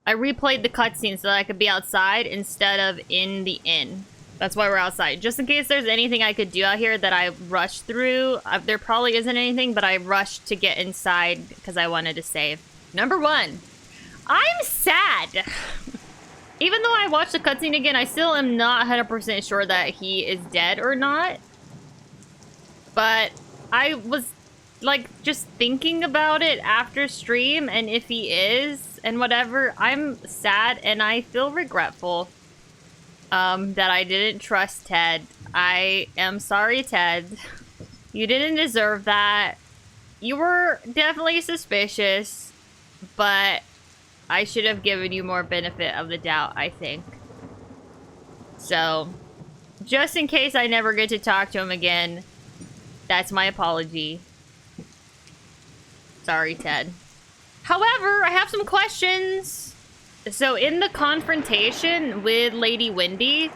I replayed the cutscene so that I could be outside instead of in the inn. That's why we're outside. Just in case there's anything I could do out here that I rushed through. There probably isn't anything, but I rushed to get inside because I wanted to save. Number 1. I'm sad. Even though I watched the cutscene again, I still am not 100% sure that he is dead or not. But I was, like, just thinking about it after stream, and if he is, and whatever, I'm sad and I feel regretful that I didn't trust Ted. I am sorry, Ted. You didn't deserve that. You were definitely suspicious, but I should have given you more benefit of the doubt, I think. So, just in case I never get to talk to him again, that's my apology. Sorry, Ted. However, I have some questions. So, in the confrontation with Lady Wendy,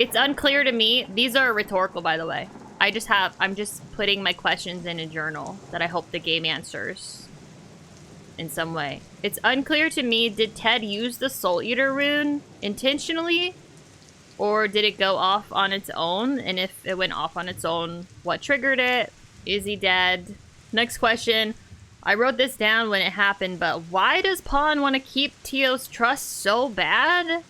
it's unclear to me. These are rhetorical, by the way. I'm just putting my questions in a journal that I hope the game answers in some way. It's unclear to me, did Ted use the Soul Eater rune intentionally? Or did it go off on its own? And if it went off on its own, what triggered it? Is he dead? Next question. I wrote this down when it happened, but why does Pawn want to keep Tio's trust so bad?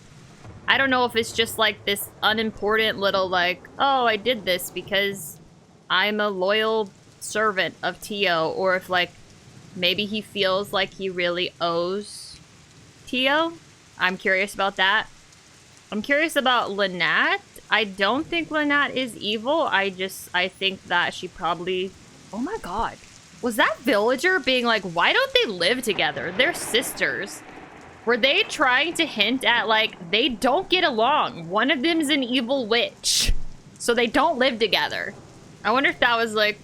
I don't know if it's just like this unimportant little like, oh, I did this because I'm a loyal servant of Tio, or if like maybe he feels like he really owes Tio. I'm curious about that. I'm curious about Lynette. I don't think Lynette is evil. I think that she probably... Oh my god. Was that villager being like, why don't they live together? They're sisters. Were they trying to hint at like, they don't get along. One of them's an evil witch. So they don't live together. I wonder if that was like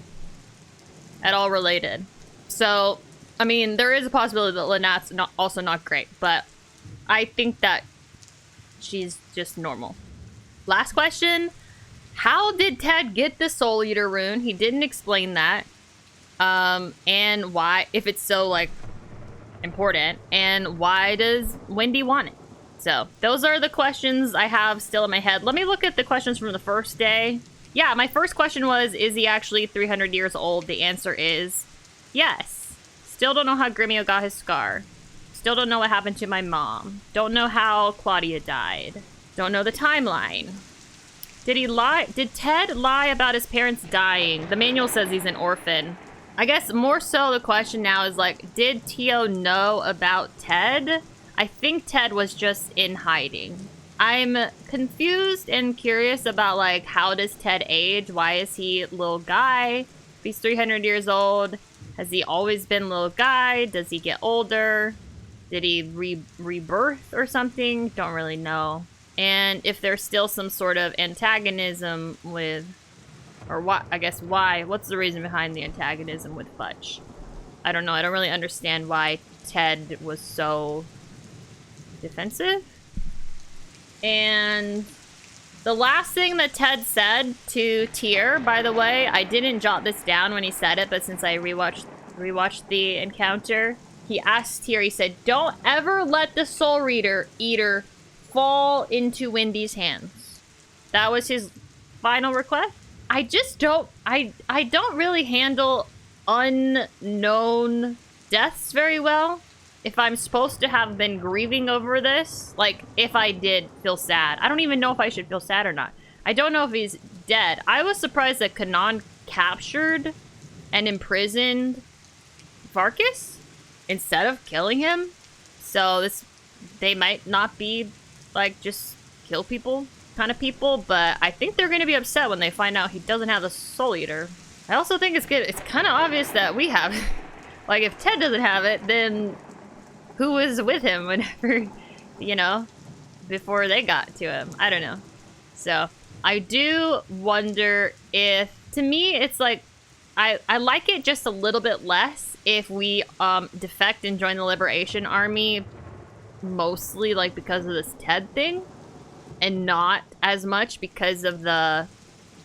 at all related. So, I mean, there is a possibility that Lynette's also not great, but I think that she's just normal. Last question. How did Ted get the Soul Eater rune? He didn't explain that. And why, if it's so, like, important, and why does Wendy want it? So, those are the questions I have still in my head. Let me look at the questions from the first day. Yeah, my first question was, is he actually 300 years old? The answer is yes. Still don't know how Gremio got his scar. Still don't know what happened to my mom. Don't know how Claudia died. Don't know the timeline. Did he lie? Did Ted lie about his parents dying? The manual says he's an orphan. I guess more so the question now is like, did Tio know about Ted? I think Ted was just in hiding. I'm confused and curious about like, how does Ted age? Why is he a little guy? If he's 300 years old, has he always been a little guy? Does he get older? Did he rebirth or something? Don't really know. And if there's still some sort of antagonism with, or what, I guess why, what's the reason behind the antagonism with Fudge? I don't know. I don't really understand why Ted was so defensive. And the last thing that Ted said to Tyr, by the way, I didn't jot this down when he said it, but since I rewatched the encounter, he asked Tyr, he said, don't ever let the Soul Eater fall into Wendy's hands. That was his final request. I just don't, I don't really handle unknown deaths very well. If I'm supposed to have been grieving over this, like if I did feel sad, I don't even know if I should feel sad or not. I don't know if he's dead. I was surprised that Kanan captured and imprisoned Varkas instead of killing him. So they might not be like just kill people kind of people, but I think they're going to be upset when they find out he doesn't have the Soul Eater. I also think it's good. It's kind of obvious that we have it. Like if Ted doesn't have it, then who was with him whenever, you know, before they got to him? I don't know. So I do wonder if, to me, it's like, I like it just a little bit less if we defect and join the Liberation Army, mostly like because of this Ted thing, and not as much because of the,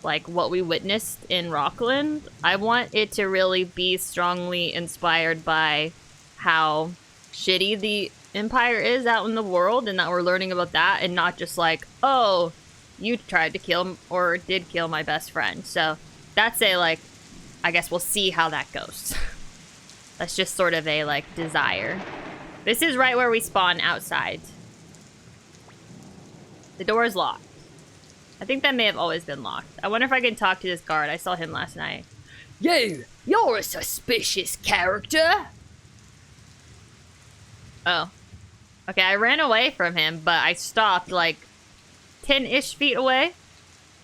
like, what we witnessed in Rockland. I want it to really be strongly inspired by how shitty the Empire is out in the world and that we're learning about that and not just like, oh, you tried to kill or did kill my best friend. So that's a, like, I guess we'll see how that goes. That's just sort of a, like, desire. This is right where we spawn outside. The door is locked. I think that may have always been locked. I wonder if I can talk to this guard. I saw him last night. You're a suspicious character. Oh. Okay, I ran away from him, but I stopped like 10-ish feet away,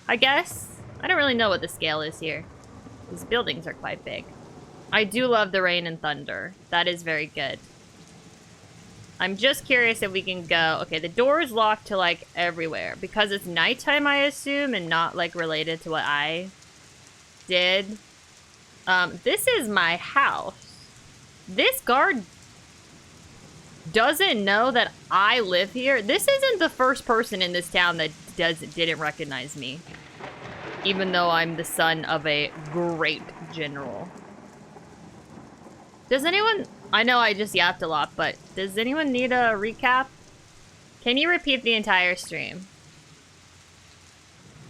I guess. I don't really know what the scale is here. These buildings are quite big. I do love the rain and thunder. That is very good. I'm just curious if we can go... Okay, the door is locked to, like, everywhere. Because it's nighttime, I assume, and not, like, related to what I did. This is my house. This guard doesn't know that I live here. This isn't the first person in this town that didn't recognize me. Even though I'm the son of a great general. Does anyone... I know I just yapped a lot, but does anyone need a recap? Can you repeat the entire stream?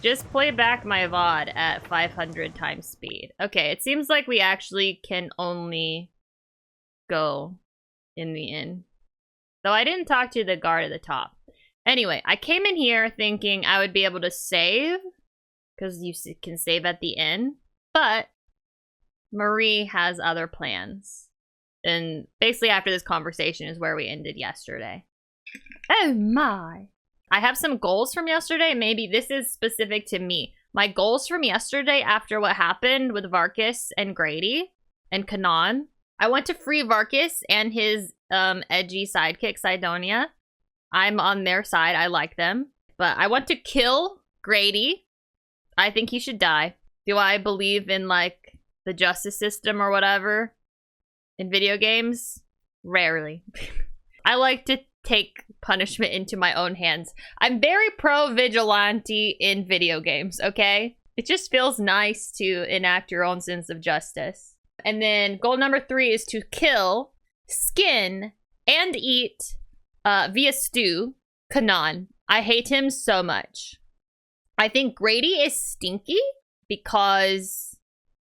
Just play back my VOD at 500 times speed. Okay, it seems like we actually can only go in the inn. Though I didn't talk to the guard at the top. Anyway, I came in here thinking I would be able to save. Because you can save at the inn. But Marie has other plans. And basically after this conversation is where we ended yesterday. Oh my. I have some goals from yesterday. Maybe this is specific to me. My goals from yesterday after what happened with Varkas and Grady and Kanan. I want to free Varkas and his edgy sidekick, Sidonia. I'm on their side. I like them. But I want to kill Grady. I think he should die. Do I believe in, like, the justice system or whatever? In video games? Rarely. I like to take punishment into my own hands. I'm very pro-vigilante in video games, okay? It just feels nice to enact your own sense of justice. And then goal number 3 is to kill, skin, and eat, via stew, Kanan. I hate him so much. I think Grady is stinky because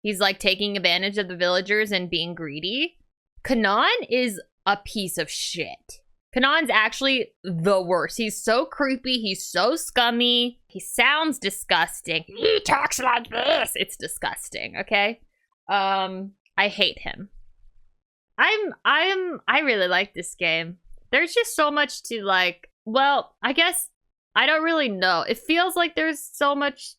he's like taking advantage of the villagers and being greedy. Kanan is a piece of shit. Kanan's actually the worst. He's so creepy. He's so scummy. He sounds disgusting. He talks like this. It's disgusting, okay? I hate him. I really like this game. There's just so much to like, well, I guess I don't really know. It feels like there's so much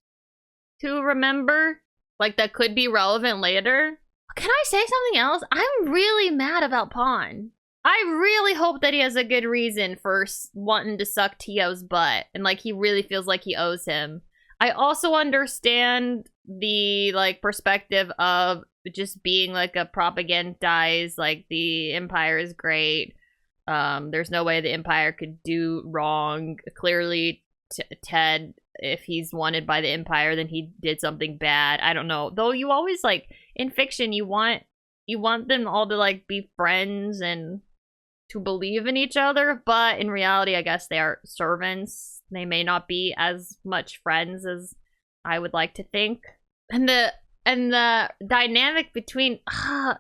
to remember, like that could be relevant later. Can I say something else? I'm really mad about Pawn. I really hope that he has a good reason for wanting to suck Tio's butt and like he really feels like he owes him. I also understand the like perspective of just being like a propagandized, like the Empire is great. There's no way the Empire could do wrong. Clearly, Ted, if he's wanted by the Empire, then he did something bad. I don't know. Though you always like in fiction, you want them all to like be friends and to believe in each other. But in reality, I guess they are servants. They may not be as much friends as I would like to think. And the dynamic between,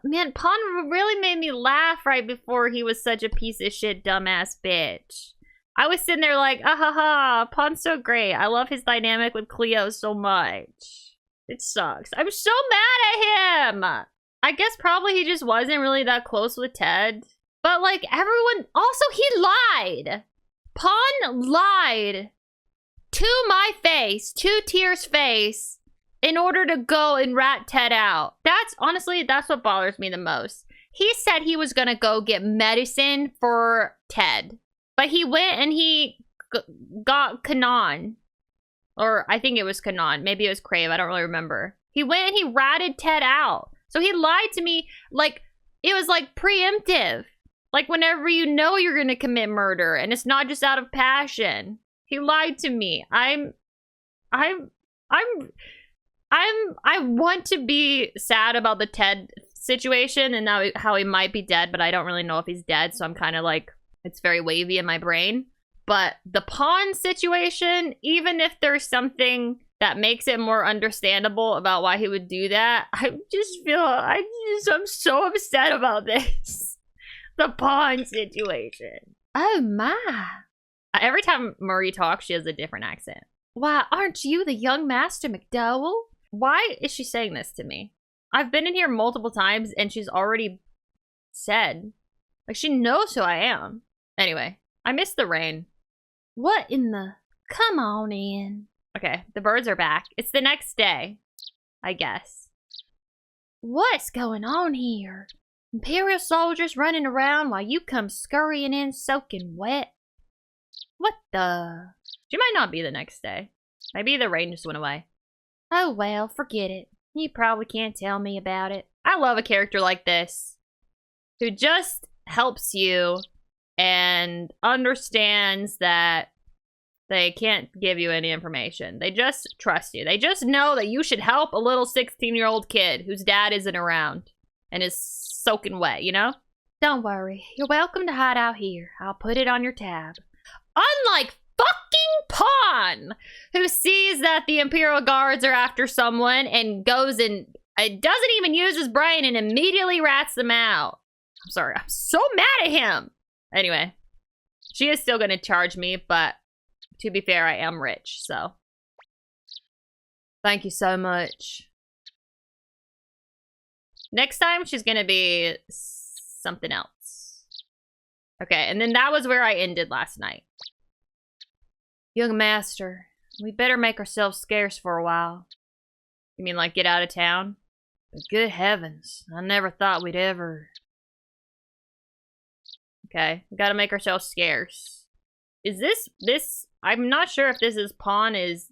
man, Pawn really made me laugh right before he was such a piece of shit, dumbass bitch. I was sitting there like, Pawn's so great. I love his dynamic with Cleo so much. It sucks. I'm so mad at him. I guess probably he just wasn't really that close with Ted. But like everyone, also he lied. Pawn lied to my face, to Tyr's face, in order to go and rat Ted out. That's what bothers me the most. He said he was gonna go get medicine for Ted. But he went and he got Kanan. Or I think it was Kanan. Maybe it was Crave. I don't really remember. He went and he ratted Ted out. So he lied to me like it was like preemptive. Like whenever you know you're gonna commit murder and it's not just out of passion. He lied to me. I want to be sad about the Ted situation and now how he might be dead, but I don't really know if he's dead, so I'm kind of like It's very wavy in my brain. But the pawn situation, even if there's something that makes it more understandable about why he would do that, I'm so upset about this. The pawn situation. Oh my. Every time Marie talks, she has a different accent. Why, aren't you the young Master McDowell? Why is she saying this to me? I've been in here multiple times and she's already said. Like, she knows who I am. Anyway, I miss the rain. What in the... Come on in. Okay, the birds are back. It's the next day, I guess. What's going on here? Imperial soldiers running around while you come scurrying in soaking wet? What the... She might not be the next day. Maybe the rain just went away. Oh well, forget it. You probably can't tell me about it. I love a character like this, who just helps you and understands that they can't give you any information. They just trust you. They just know that you should help a little 16-year-old kid whose dad isn't around and is soaking wet, you know? Don't worry. You're welcome to hide out here. I'll put it on your tab. Unlike fucking Pawn, who sees that the Imperial Guards are after someone and goes and doesn't even use his brain and immediately rats them out. I'm sorry. I'm so mad at him. Anyway, she is still going to charge me, but to be fair, I am rich, so. Thank you so much. Next time, she's going to be something else. Okay, and then that was where I ended last night. Young Master, we better make ourselves scarce for a while. You mean like get out of town? But good heavens, I never thought we'd ever... Okay, we gotta make ourselves scarce. Is this... I'm not sure if this is Pawn is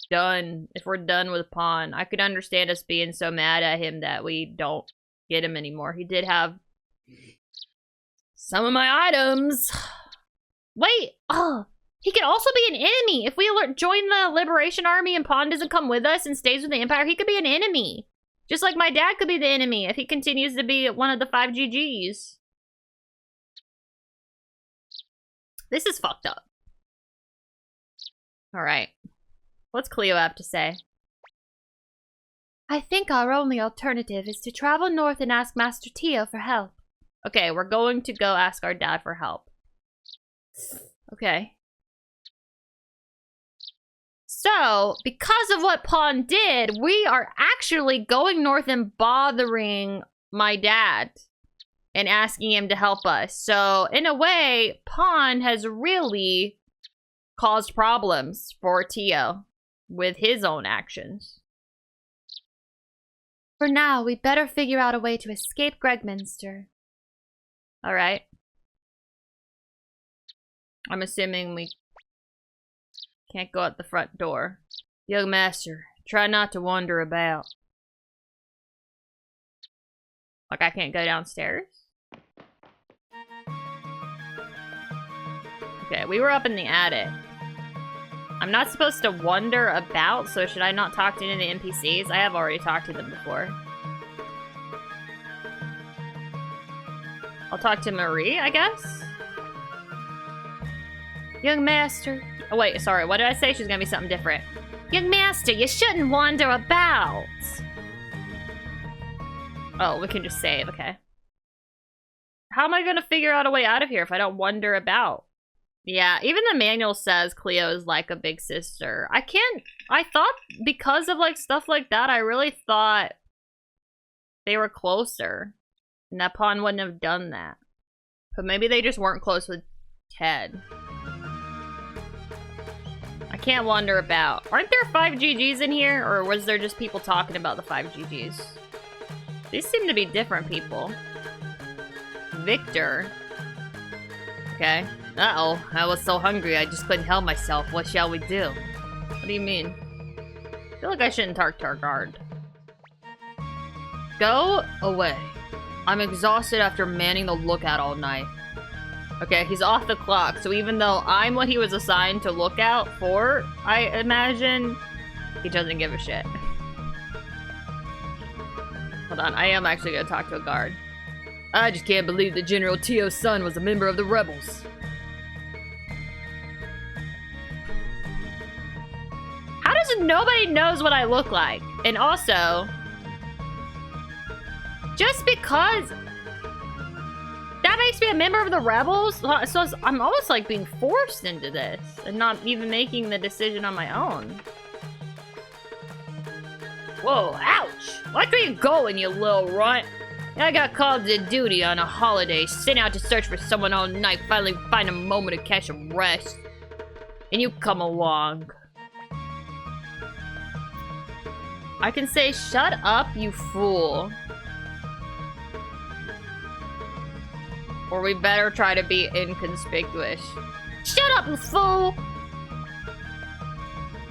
done, if we're done with Pawn. I could understand us being so mad at him that we don't get him anymore. He did have some of my items. Wait, oh, he could also be an enemy. If we join the Liberation Army and Pawn doesn't come with us and stays with the Empire, he could be an enemy. Just like my dad could be the enemy if he continues to be one of the 5 GGs. This is fucked up. Alright. What's Cleo have to say? I think our only alternative is to travel north and ask Master Tio for help. Okay, we're going to go ask our dad for help. Okay. So, because of what Pawn did, we are actually going north and bothering my dad and asking him to help us. So, in a way, Pawn has really caused problems for Tio with his own actions. For now, we'd better figure out a way to escape Gregminster. Alright. I'm assuming we can't go out the front door. Young Master, try not to wander about. Like I can't go downstairs? Okay, we were up in the attic. I'm not supposed to wander about, so should I not talk to any of the NPCs? I have already talked to them before. I'll talk to Marie, I guess? Young Master. Oh wait, sorry, what did I say? She's gonna be something different. Young Master, you shouldn't wander about. Oh, we can just save, okay. How am I gonna figure out a way out of here if I don't wander about? Yeah, even the manual says Cleo is like a big sister. I thought because of like stuff like that, I really thought they were closer. And that Pawn wouldn't have done that. But maybe they just weren't close with Ted. I can't wander about. Aren't there 5 GGs in here? Or was there just people talking about the 5 GGs? These seem to be different people. Viktor. Okay. Uh-oh. I was so hungry I just couldn't help myself. What shall we do? What do you mean? I feel like I shouldn't talk to our guard. Go away. I'm exhausted after manning the lookout all night. Okay, he's off the clock, so even though I'm what he was assigned to look out for, I imagine, he doesn't give a shit. Hold on, I am actually gonna talk to a guard. I just can't believe that General Tio's son was a member of the rebels. How does nobody knows what I look like? And also, just because that makes me a member of the rebels, so I'm almost like being forced into this and not even making the decision on my own. Whoa, ouch! Watch where you going, you little runt. I got called to duty on a holiday, sent out to search for someone all night, finally find a moment to catch a rest. And you come along. I can say, shut up, you fool. Or we better try to be inconspicuous. Shut up, you fool!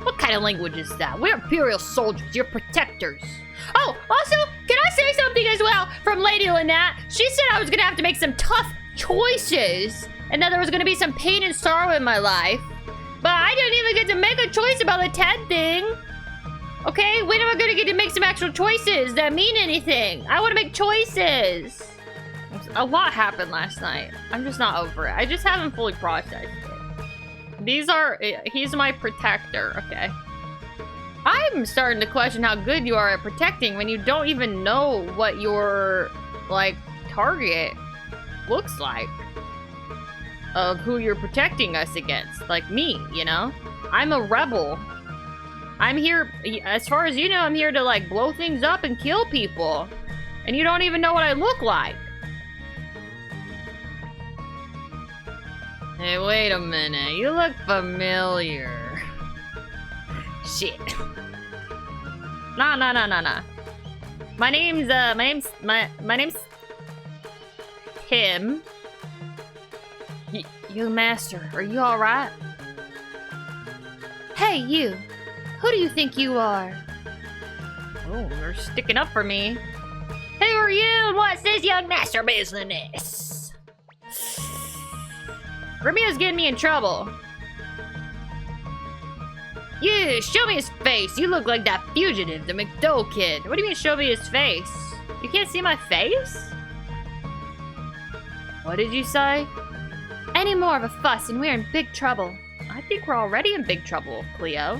What kind of language is that? We're Imperial soldiers, you're protectors. Oh, also, can I say something as well from Lady Lenat? She said I was gonna have to make some tough choices, and that there was gonna be some pain and sorrow in my life. But I didn't even get to make a choice about the Ted thing. Okay, when am I gonna get to make some actual choices that mean anything? I wanna make choices. A lot happened last night. I'm just not over it. I just haven't fully processed it. He's my protector, okay. I'm starting to question how good you are at protecting when you don't even know what your, like, target looks like. Of who you're protecting us against. Like me, you know? I'm a rebel. I'm here, as far as you know, I'm here to, like, blow things up and kill people. And you don't even know what I look like. Hey, wait a minute. You look familiar. Shit. Nah. My name's Tim. Young master, are you alright? Hey, you. Who do you think you are? Oh, they're sticking up for me. Who are you and what's this young master business? Romeo's getting me in trouble. You, show me his face. You look like that fugitive, the McDowell kid. What do you mean, show me his face? You can't see my face? What did you say? Any more of a fuss and we're in big trouble. I think we're already in big trouble, Cleo.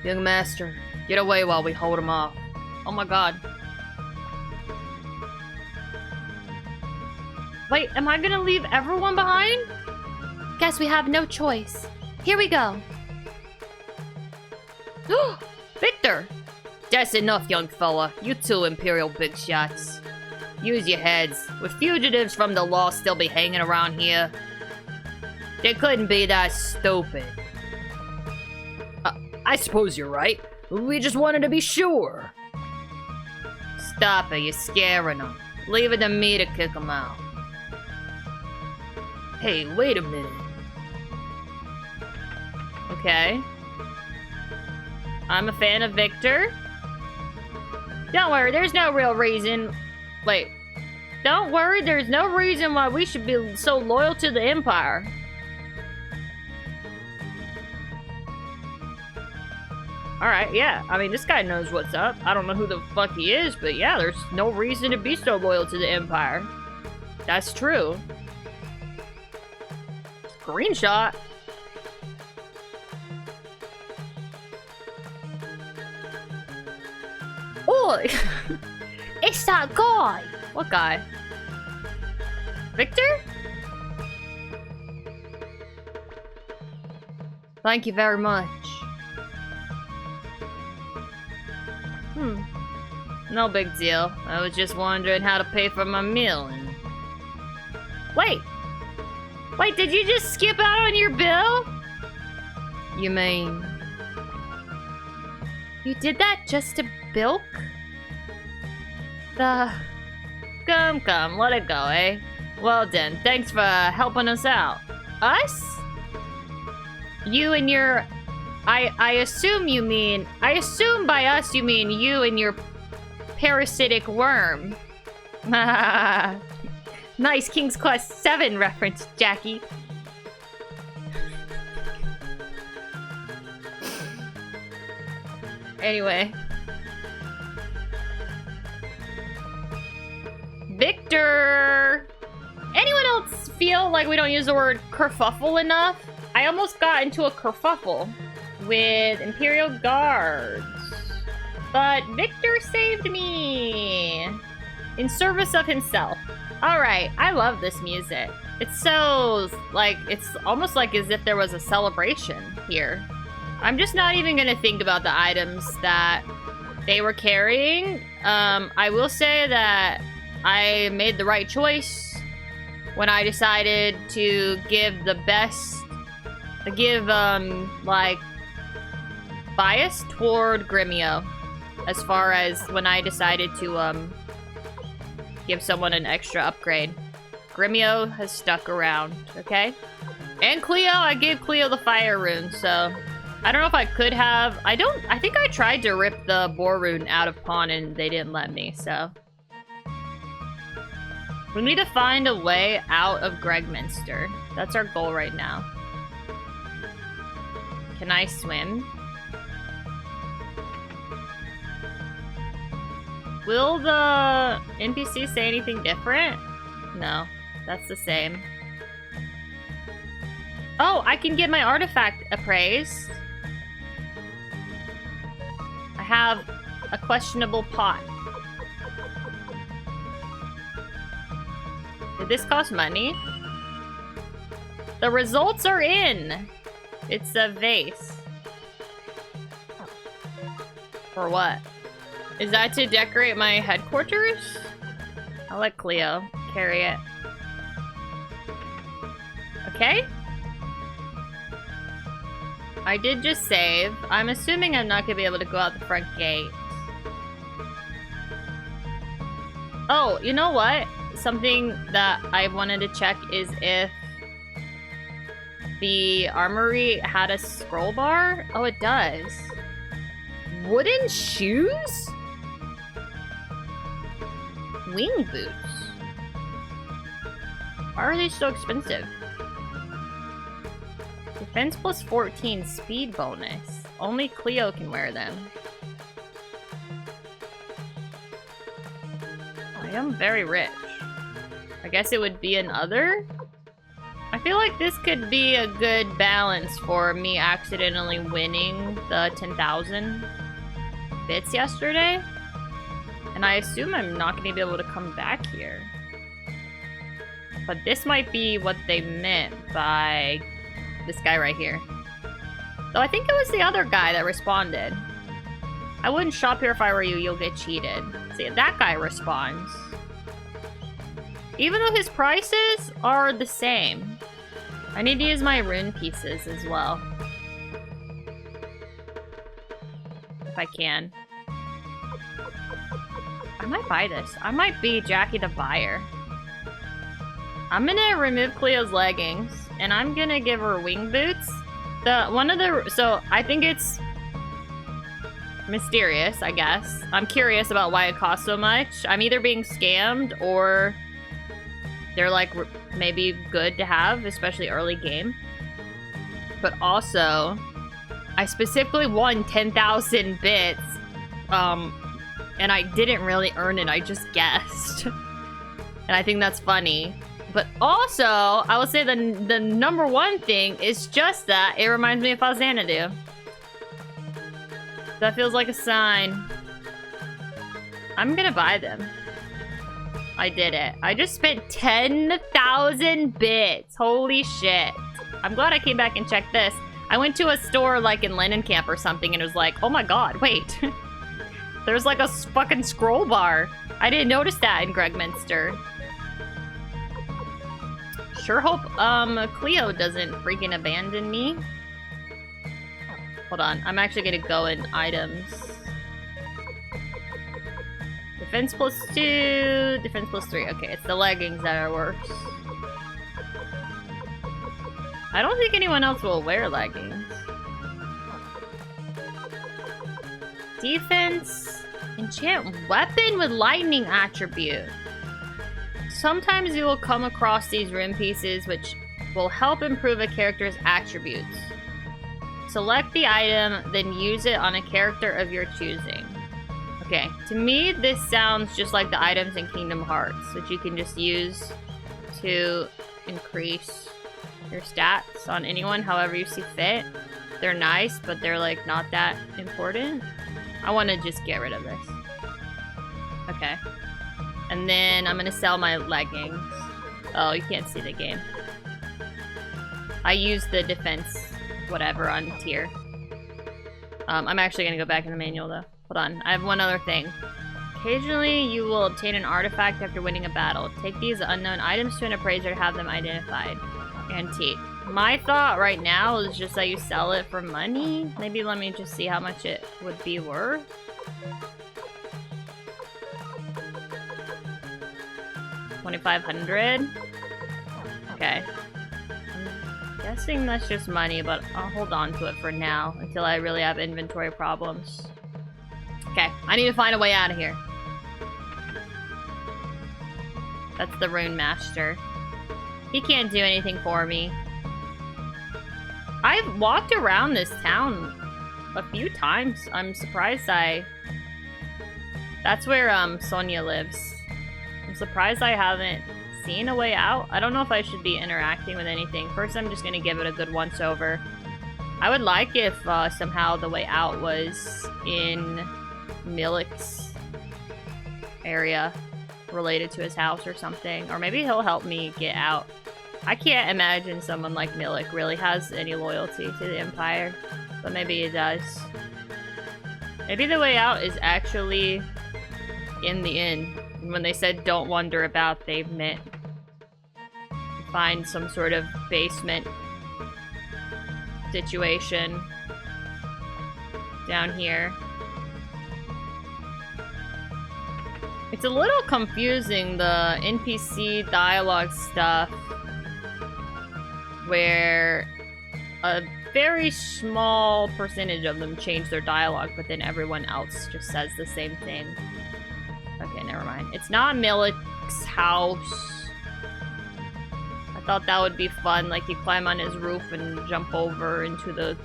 Young master, get away while we hold him off. Oh my god. Wait, am I gonna leave everyone behind? Guess we have no choice. Here we go. Victor! That's enough, young fella. You two Imperial big shots. Use your heads. Would fugitives from the law still be hanging around here? They couldn't be that stupid. I suppose you're right. We just wanted to be sure. Stop it, you're scaring them. Leave it to me to kick them out. Hey, wait a minute. Okay. I'm a fan of Victor. Don't worry, there's no real reason. Wait. Don't worry, there's no reason why we should be so loyal to the Empire. Alright, yeah. I mean, this guy knows what's up. I don't know who the fuck he is, but yeah, there's no reason to be so loyal to the Empire. That's true. Screenshot. Oh, it's that guy. What guy? Victor? Thank you very much. No big deal. I was just wondering how to pay for my meal and... Wait! Wait, did you just skip out on your bill? You mean... You did that just to bilk? Come, let it go, eh? Well then, thanks for helping us out. Us? You and your... I assume you mean... I assume by us you mean you and your parasitic worm. Nice King's Quest 7 reference, Jackie. Anyway. Viktor! Anyone else feel like we don't use the word kerfuffle enough? I almost got into a kerfuffle with Imperial Guards. But Viktor saved me in service of himself. Alright, I love this music. It's so, like, it's almost like as if there was a celebration here. I'm just not even gonna think about the items that they were carrying. I will say that I made the right choice when I decided to give the best, like, bias toward Gremio, as far as when I decided to, give someone an extra upgrade. Gremio has stuck around, okay? And Cleo, I gave Cleo the fire rune, so I don't know if I could have. I think I tried to rip the boar rune out of pawn and they didn't let me, so. We need to find a way out of Gregminster. That's our goal right now. Can I swim? Will the NPC say anything different? No, that's the same. Oh, I can get my artifact appraised. I have a questionable pot. Did this cost money? The results are in. It's a vase. For what? Is that to decorate my headquarters? I'll let Cleo carry it. Okay. I did just save. I'm assuming I'm not gonna be able to go out the front gate. Oh, you know what? Something that I wanted to check is if the armory had a scroll bar. Oh, it does. Wooden shoes? Wing boots. Why are they so expensive? Defense plus 14 speed bonus. Only Cleo can wear them. I am very rich. I guess it would be another? I feel like this could be a good balance for me accidentally winning the 10,000 bits yesterday. And I assume I'm not going to be able to come back here. But this might be what they meant by this guy right here. Though I think it was the other guy that responded. I wouldn't shop here if I were you, you'll get cheated. See, that guy responds. Even though his prices are the same. I need to use my rune pieces as well. If I can. I might buy this. I might be Jackie the buyer. I'm gonna remove Cleo's leggings, and I'm gonna give her wing boots. So I think it's mysterious, I guess. I'm curious about why it costs so much. I'm either being scammed or they're like maybe good to have, especially early game. But also, I specifically won 10,000 bits, and I didn't really earn it, I just guessed. And I think that's funny. But also, I would say the number one thing is just that it reminds me of Xanadu. That feels like a sign. I'm gonna buy them. I did it. I just spent 10,000 bits. Holy shit. I'm glad I came back and checked this. I went to a store like in Lenankamp or something and it was like, oh my god, wait. There's like a fucking scroll bar. I didn't notice that in Gregminster. Sure hope Cleo doesn't freaking abandon me. Hold on, I'm actually gonna go in items. Defense plus 2, defense plus 3. Okay, it's the leggings that are worse. I don't think anyone else will wear leggings. Defense, enchant weapon with lightning attribute. Sometimes you will come across these rune pieces which will help improve a character's attributes. Select the item, then use it on a character of your choosing. Okay, to me, this sounds just like the items in Kingdom Hearts, which you can just use to increase your stats on anyone however you see fit. They're nice, but they're like not that important. I want to just get rid of this. Okay. And then I'm gonna sell my leggings. Oh, you can't see the game. I use the defense whatever on tier. I'm actually gonna go back in the manual though. Hold on, I have one other thing. Occasionally, you will obtain an artifact after winning a battle. Take these unknown items to an appraiser to have them identified. Antique. My thought right now is just that you sell it for money. Maybe let me just see how much it would be worth. $2,500. Okay. I'm guessing that's just money, but I'll hold on to it for now until I really have inventory problems. Okay, I need to find a way out of here. That's the Rune Master. He can't do anything for me. I've walked around this town a few times. I'm surprised That's where Sonia lives. I'm surprised I haven't seen a way out. I don't know if I should be interacting with anything. First, I'm just gonna give it a good once-over. I would like if somehow the way out was in Milik's area, related to his house or something. Or maybe he'll help me get out. I can't imagine someone like Milik really has any loyalty to the Empire, but maybe he does. Maybe the way out is actually in the inn. When they said don't wander about, they meant find some sort of basement situation down here. It's a little confusing, the NPC dialogue stuff, where a very small percentage of them change their dialogue, but then everyone else just says the same thing. Okay, never mind. It's not Milik's house. I thought that would be fun, like you climb on his roof and jump over into the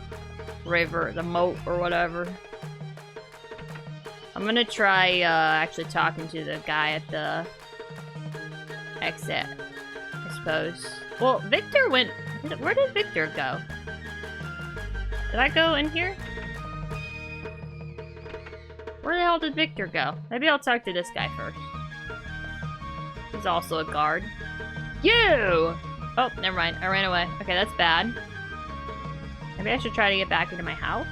river, the moat or whatever. I'm gonna try actually talking to the guy at the exit, I suppose. Well, Viktor went... Where did Viktor go? Did I go in here? Where the hell did Viktor go? Maybe I'll talk to this guy first. He's also a guard. You! Oh, never mind. I ran away. Okay, that's bad. Maybe I should try to get back into my house?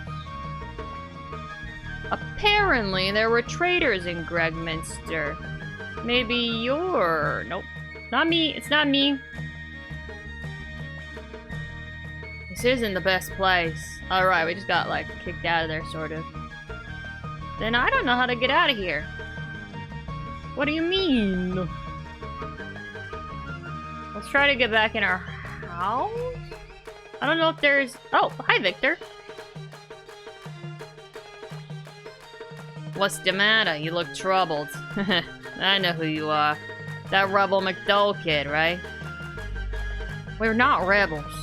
Apparently, there were traitors in Gregminster. Maybe you're... Nope. Not me. It's not me. This isn't the best place. Alright, we just got, like, kicked out of there, sort of. Then I don't know how to get out of here. What do you mean? Let's try to get back in our house? I don't know if there's... Oh, hi, Viktor. What's the matter? You look troubled. I know who you are. That Rebel McDowell kid, right? We're not rebels.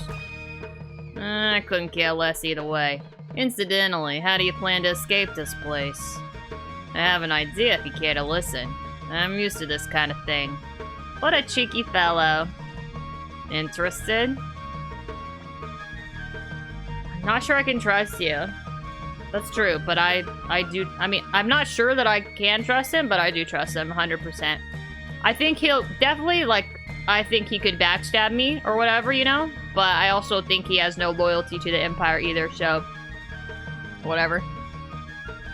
I couldn't care less either way. Incidentally, how do you plan to escape this place? I have an idea if you care to listen. I'm used to this kind of thing. What a cheeky fellow. Interested? I'm not sure I can trust you. That's true, but I do... I mean, I'm not sure that I can trust him, but I do trust him 100%. I think he'll definitely, like... I think he could backstab me or whatever, you know? But I also think he has no loyalty to the Empire either, so... Whatever.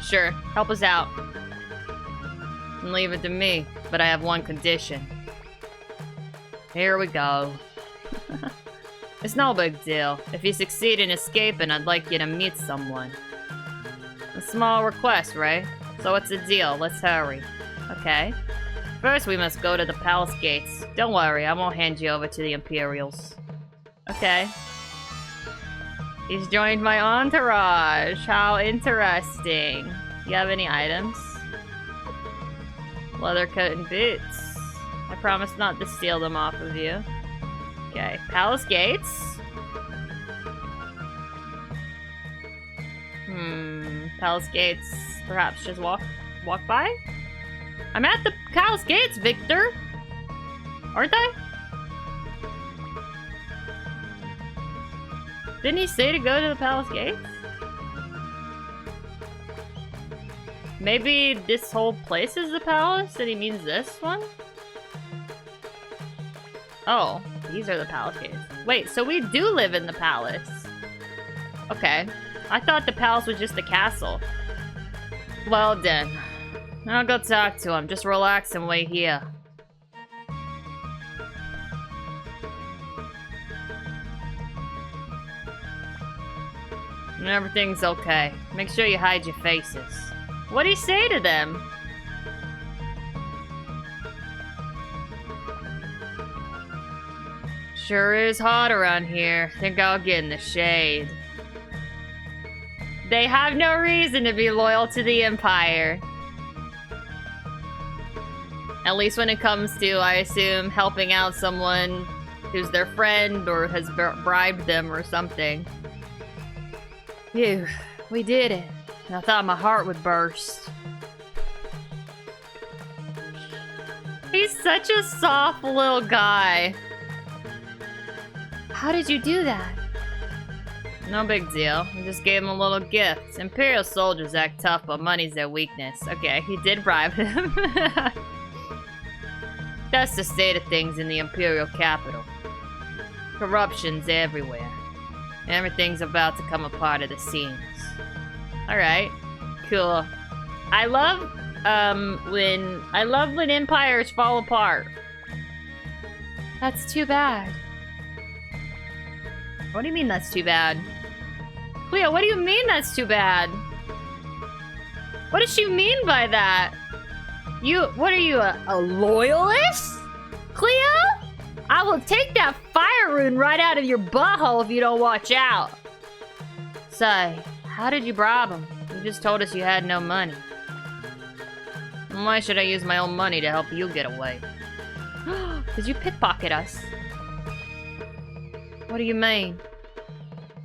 Sure, help us out. And leave it to me, but I have one condition. Here we go. It's no big deal. If you succeed in escaping, I'd like you to meet someone. A small request, right? So what's the deal? Let's hurry. Okay. First, we must go to the palace gates. Don't worry, I won't hand you over to the Imperials. Okay. He's joined my entourage. How interesting. You have any items? Leather coat and boots. I promise not to steal them off of you. Okay, palace gates. Palace gates. Perhaps just walk walk by? I'm at the palace gates, Viktor. Aren't I? Didn't he say to go to the palace gates? Maybe this whole place is the palace and he means this one? Oh, these are the palace gates. Wait, so we do live in the palace. Okay. I thought the palace was just a castle. Well then. I'll go talk to him. Just relax and wait here. Everything's okay. Make sure you hide your faces. What do you say to them? Sure is hot around here. Think I'll get in the shade. They have no reason to be loyal to the Empire. At least when it comes to, I assume, helping out someone who's their friend or has bribed them or something. Phew, we did it. I thought my heart would burst. He's such a soft little guy. How did you do that? No big deal. I just gave him a little gift. Imperial soldiers act tough, but money's their weakness. Okay, he did bribe him. That's the state of things in the Imperial capital. Corruption's everywhere. Everything's about to come apart at the seams. Alright. Cool. I love when empires fall apart. That's too bad. What do you mean that's too bad? Cleo, what do you mean that's too bad? What does she mean by that? What are you, a loyalist? Cleo? I will take that fire rune right out of your butthole if you don't watch out. Say, how did you bribe him? You just told us you had no money. Why should I use my own money to help you get away? Did you pickpocket us? What do you mean?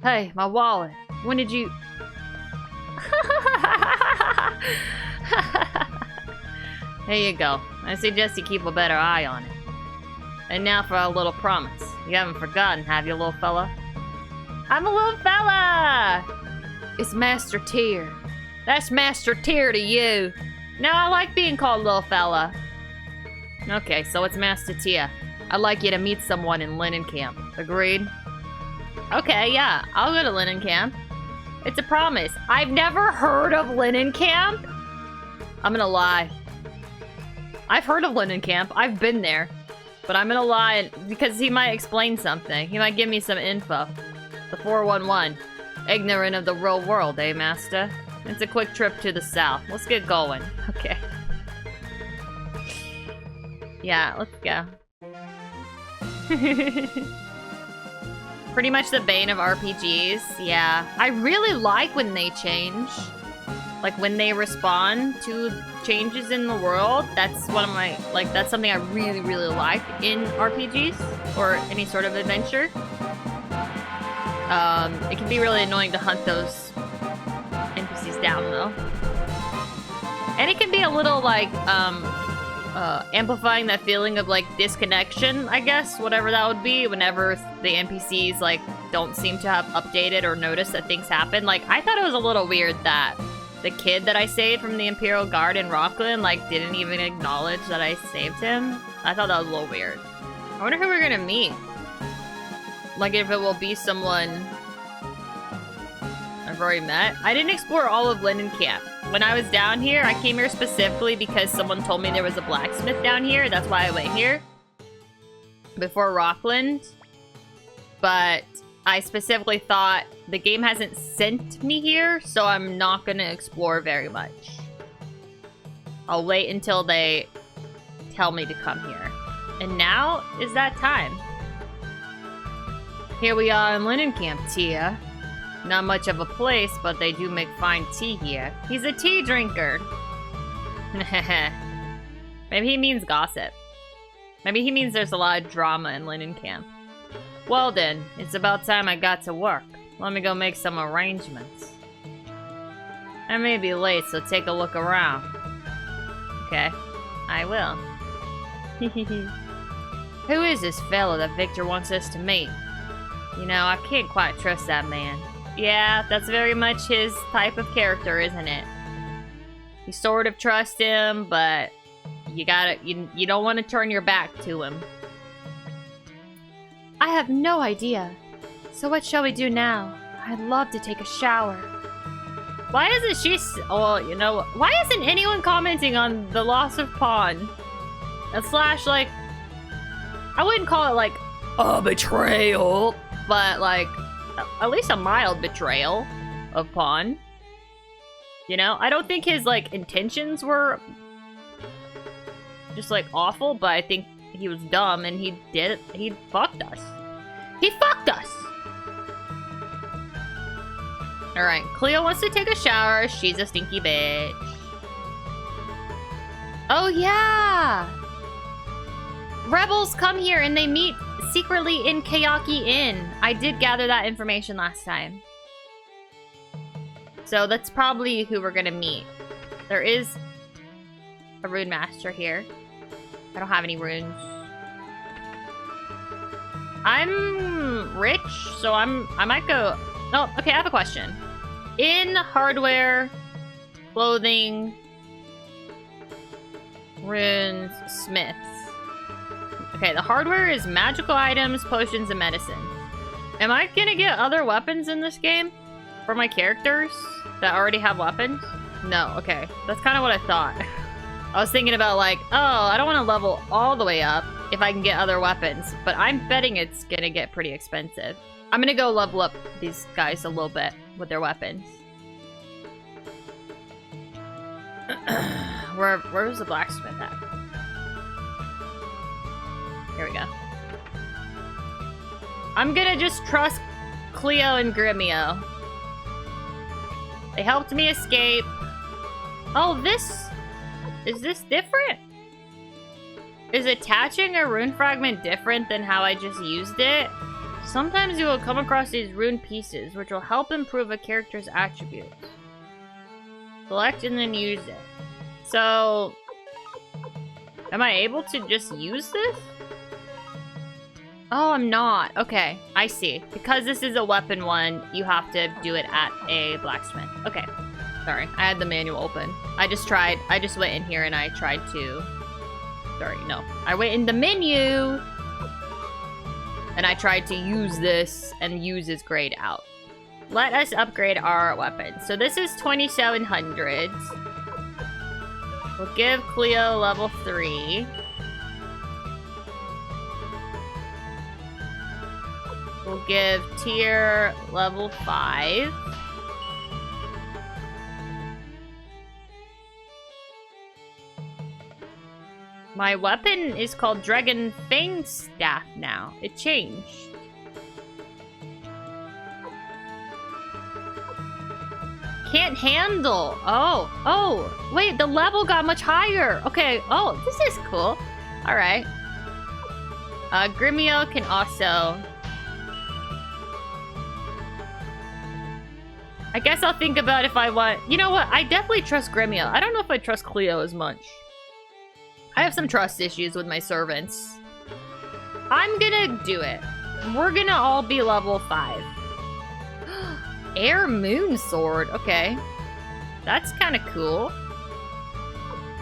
Hey, my wallet. When did you... Here you go. I suggest you keep a better eye on it. And now for our little promise. You haven't forgotten, have you, little fella? I'm a little fella! It's Master Tyr. That's Master Tyr to you. No, I like being called little fella. Okay, so it's Master Tyr. I'd like you to meet someone in Lenankamp. Agreed? Okay, yeah. I'll go to Lenankamp. It's a promise. I've never heard of Lenankamp. I'm gonna lie. I've heard of Lenankamp. I've been there. But I'm gonna lie because he might explain something. He might give me some info. The 411. Ignorant of the real world, eh, Master? It's a quick trip to the south. Let's get going. Okay. Yeah, let's go. Pretty much the bane of RPGs. Yeah. I really like when they change. Like when they respond to changes in the world. That's one of my, like, that's something I really, really like in RPGs or any sort of adventure. It can be really annoying to hunt those NPCs down though. And it can be a little like, amplifying that feeling of like disconnection, I guess, whatever that would be, whenever the NPCs like don't seem to have updated or noticed that things happen. Like, I thought it was a little weird that the kid that I saved from the Imperial Guard in Rockland, like, didn't even acknowledge that I saved him. I thought that was a little weird. I wonder who we're gonna meet. Like, if it will be someone I've already met. I didn't explore all of Lenankamp. When I was down here, I came here specifically because someone told me there was a blacksmith down here. That's why I went here. Before Rockland. But I specifically thought the game hasn't sent me here, so I'm not gonna explore very much. I'll wait until they tell me to come here. And now is that time. Here we are in Lenankamp, Tia. Not much of a place, but they do make fine tea here. He's a tea drinker. Maybe he means gossip. Maybe he means there's a lot of drama in Lenankamp. Well then, it's about time I got to work. Let me go make some arrangements. I may be late, so take a look around. Okay, I will. Who is this fellow that Victor wants us to meet? You know, I can't quite trust that man. Yeah, that's very much his type of character, isn't it? You sort of trust him, but you don't want to turn your back to him. I have no idea. So what shall we do now? I'd love to take a shower. Why isn't she... Oh, you know... Why isn't anyone commenting on the loss of Pawn? Slash, like... I wouldn't call it, like, a betrayal. But, like, at least a mild betrayal of Pawn. You know? I don't think his, like, intentions were... just, like, awful. But I think he was dumb and he did it. He fucked us. He fucked us! Alright, Cleo wants to take a shower. She's a stinky bitch. Oh, yeah! Rebels come here and they meet secretly in Kayaki Inn. I did gather that information last time. So that's probably who we're gonna meet. There is a rune master here. I don't have any runes. I'm rich, so I might go... Oh, okay, I have a question. In hardware, clothing, runes, smiths. Okay, the hardware is magical items, potions, and medicine. Am I gonna get other weapons in this game? For my characters that already have weapons? No, okay. That's kind of what I thought. I was thinking about like, oh, I don't want to level all the way up if I can get other weapons. But I'm betting it's gonna get pretty expensive. I'm gonna go level up these guys a little bit with their weapons. Where's the blacksmith at? Here we go. I'm gonna just trust Cleo and Gremio. They helped me escape. Oh, is this different? Is attaching a rune fragment different than how I just used it? Sometimes you will come across these rune pieces, which will help improve a character's attributes. Select and then use it. So, am I able to just use this? Oh, I'm not. Okay, I see. Because this is a weapon one, you have to do it at a blacksmith. Okay. Sorry, I had the manual open. I just went in here and I tried to... Sorry, no. I went in the menu! And I tried to use this and use his grade out. Let us upgrade our weapons. So this is 2700. We'll give Cleo level 3. We'll give Tyr level 5. My weapon is called Dragon Fang Staff now. It changed. Can't handle. Oh, wait, the level got much higher. Okay, oh, this is cool. All right. Gremio can also... I guess I'll think about if I want... You know what? I definitely trust Gremio. I don't know if I trust Cleo as much. I have some trust issues with my servants. I'm gonna do it. We're gonna all be level 5. Air Moon Sword. Okay. That's kind of cool.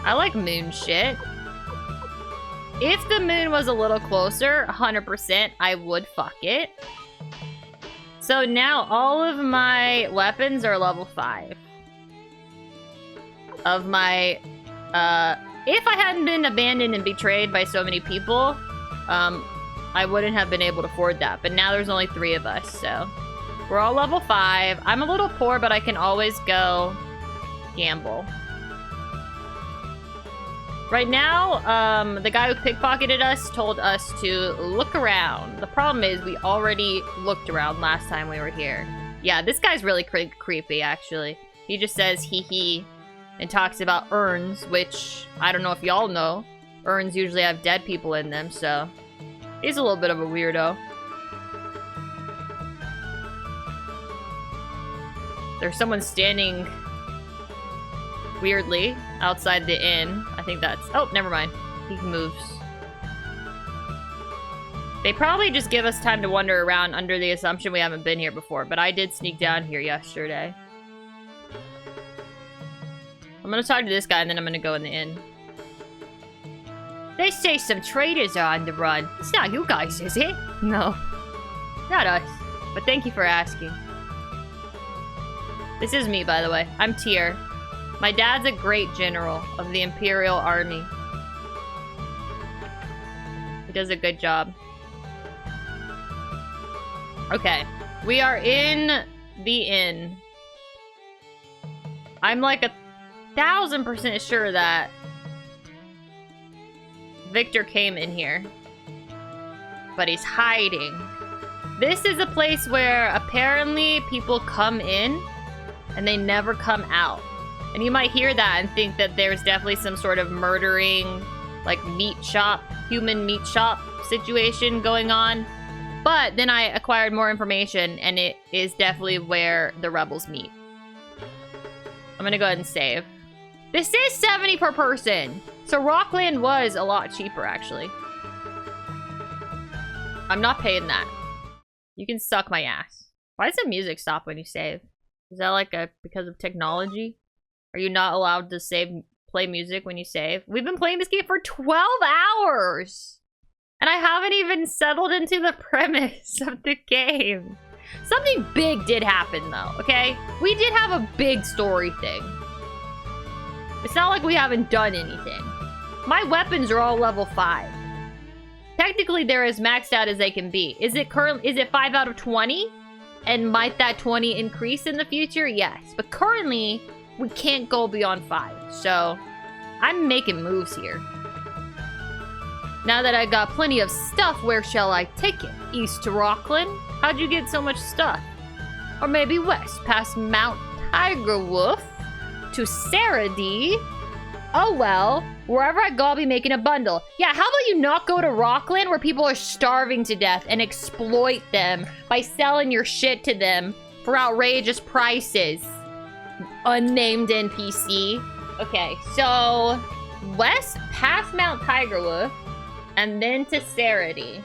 I like moon shit. If the moon was a little closer, 100%, I would fuck it. So now all of my weapons are level 5. Of my, if I hadn't been abandoned and betrayed by so many people, I wouldn't have been able to afford that. But now there's only 3 of us, so... We're all level 5. I'm a little poor, but I can always go gamble. Right now, the guy who pickpocketed us told us to look around. The problem is we already looked around last time we were here. Yeah, this guy's really creepy, actually. He just says hee hee and talks about urns, which I don't know if y'all know. Urns usually have dead people in them, so he's a little bit of a weirdo. There's someone standing weirdly outside the inn. I think that's... Oh, never mind. He moves. They probably just give us time to wander around under the assumption we haven't been here before, but I did sneak down here yesterday. I'm gonna talk to this guy and then I'm gonna go in the inn. They say some traders are on the run. It's not you guys, is it? No. Not us. But thank you for asking. This is me, by the way. I'm Tyr. My dad's a great general of the Imperial Army. He does a good job. Okay. We are in the inn. I'm like 1000% sure that Viktor came in here. But he's hiding. This is a place where apparently people come in and they never come out. And you might hear that and think that there's definitely some sort of murdering, like meat shop, human meat shop situation going on. But then I acquired more information and it is definitely where the rebels meet. I'm gonna go ahead and save. This is 70 per person. So Rockland was a lot cheaper, actually. I'm not paying that. You can suck my ass. Why does the music stop when you save? Is that like because of technology? Are you not allowed to play music when you save? We've been playing this game for 12 hours! And I haven't even settled into the premise of the game. Something big did happen though, okay? We did have a big story thing. It's not like we haven't done anything. My weapons are all level 5. Technically, they're as maxed out as they can be. Is it 5 out of 20? And might that 20 increase in the future? Yes. But currently, we can't go beyond 5. So, I'm making moves here. Now that I got plenty of stuff, where shall I take it? East to Rockland? How'd you get so much stuff? Or maybe west, past Mount Tigerwolf to Saradi? Oh well, wherever I go, I'll be making a bundle. Yeah, how about you not go to Rockland where people are starving to death and exploit them by selling your shit to them for outrageous prices? Unnamed NPC. Okay, so west past Mount Tigerwolf and then to Saradi.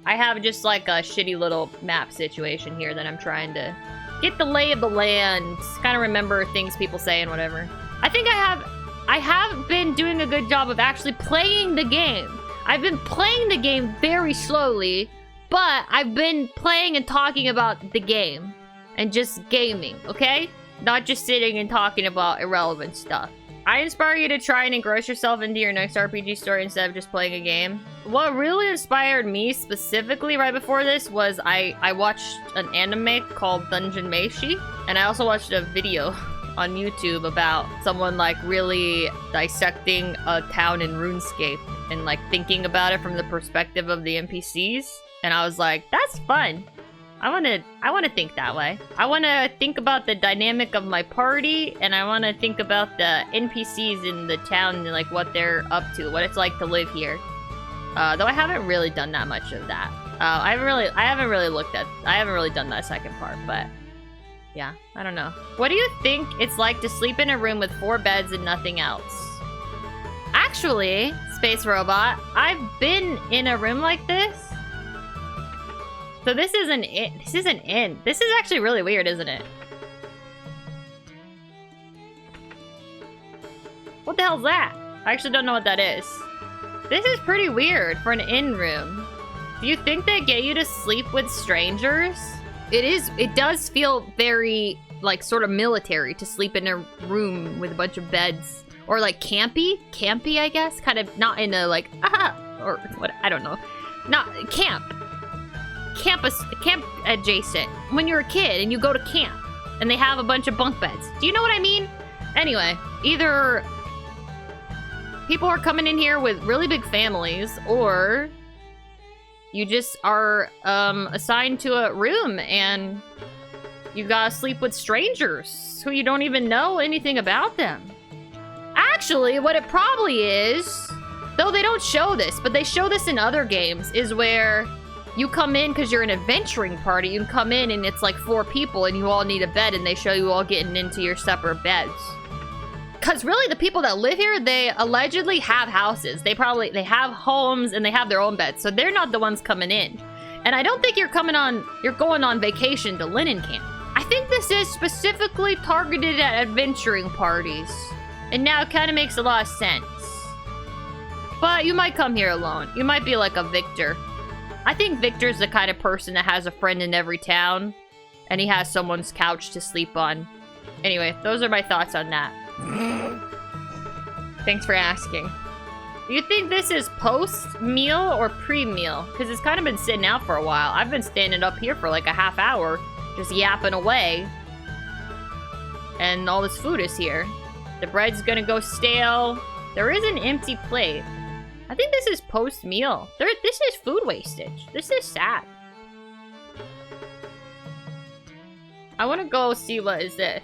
I have just like a shitty little map situation here that I'm trying to get the lay of the land. Kind of remember things people say and whatever. I think I have been doing a good job of actually playing the game. I've been playing the game very slowly, but I've been playing and talking about the game and just gaming, okay? Not just sitting and talking about irrelevant stuff. I inspire you to try and engross yourself into your next RPG story instead of just playing a game. What really inspired me specifically right before this was I watched an anime called Dungeon Meshi, and I also watched a video on YouTube about someone like really dissecting a town in RuneScape and like thinking about it from the perspective of the NPCs. And I was like, that's fun. I wanna think that way. I wanna think about the dynamic of my party, and I wanna think about the NPCs in the town and like what they're up to, what it's like to live here. Though I haven't really done that much of that. I haven't really done that second part, but yeah, I don't know. What do you think it's like to sleep in a room with 4 beds and nothing else? Actually, Space Robot, I've been in a room like this. So this is an inn. This is an inn. This is actually really weird, isn't it? What the hell's that? I actually don't know what that is. This is pretty weird for an inn room. Do you think they get you to sleep with strangers? It does feel very, like, sort of military to sleep in a room with a bunch of beds. Or, like, campy? Campy, I guess? Kind of not in a, like, or what, I don't know. Not, camp adjacent. When you're a kid and you go to camp and they have a bunch of bunk beds. Do you know what I mean? Anyway, either people are coming in here with really big families, or you just are assigned to a room and you gotta sleep with strangers who you don't even know anything about them. Actually, what it probably is, though they don't show this, but they show this in other games, is where you come in because you're an adventuring party. You come in and it's like 4 people and you all need a bed, and they show you all getting into your separate beds. Because really, the people that live here, they allegedly have houses. They have homes and they have their own beds. So they're not the ones coming in. And I don't think you're going on vacation to Lenankamp. I think this is specifically targeted at adventuring parties. And now it kind of makes a lot of sense. But you might come here alone. You might be like a Viktor. I think Viktor's the kind of person that has a friend in every town. And he has someone's couch to sleep on. Anyway, those are my thoughts on that. Thanks for asking. Do you think this is post-meal or pre-meal? Because it's kind of been sitting out for a while. I've been standing up here for like a half hour, just yapping away. And all this food is here. The bread's gonna go stale. There is an empty plate. I think this is post-meal. This is food wastage. This is sad. I want to go see what is this.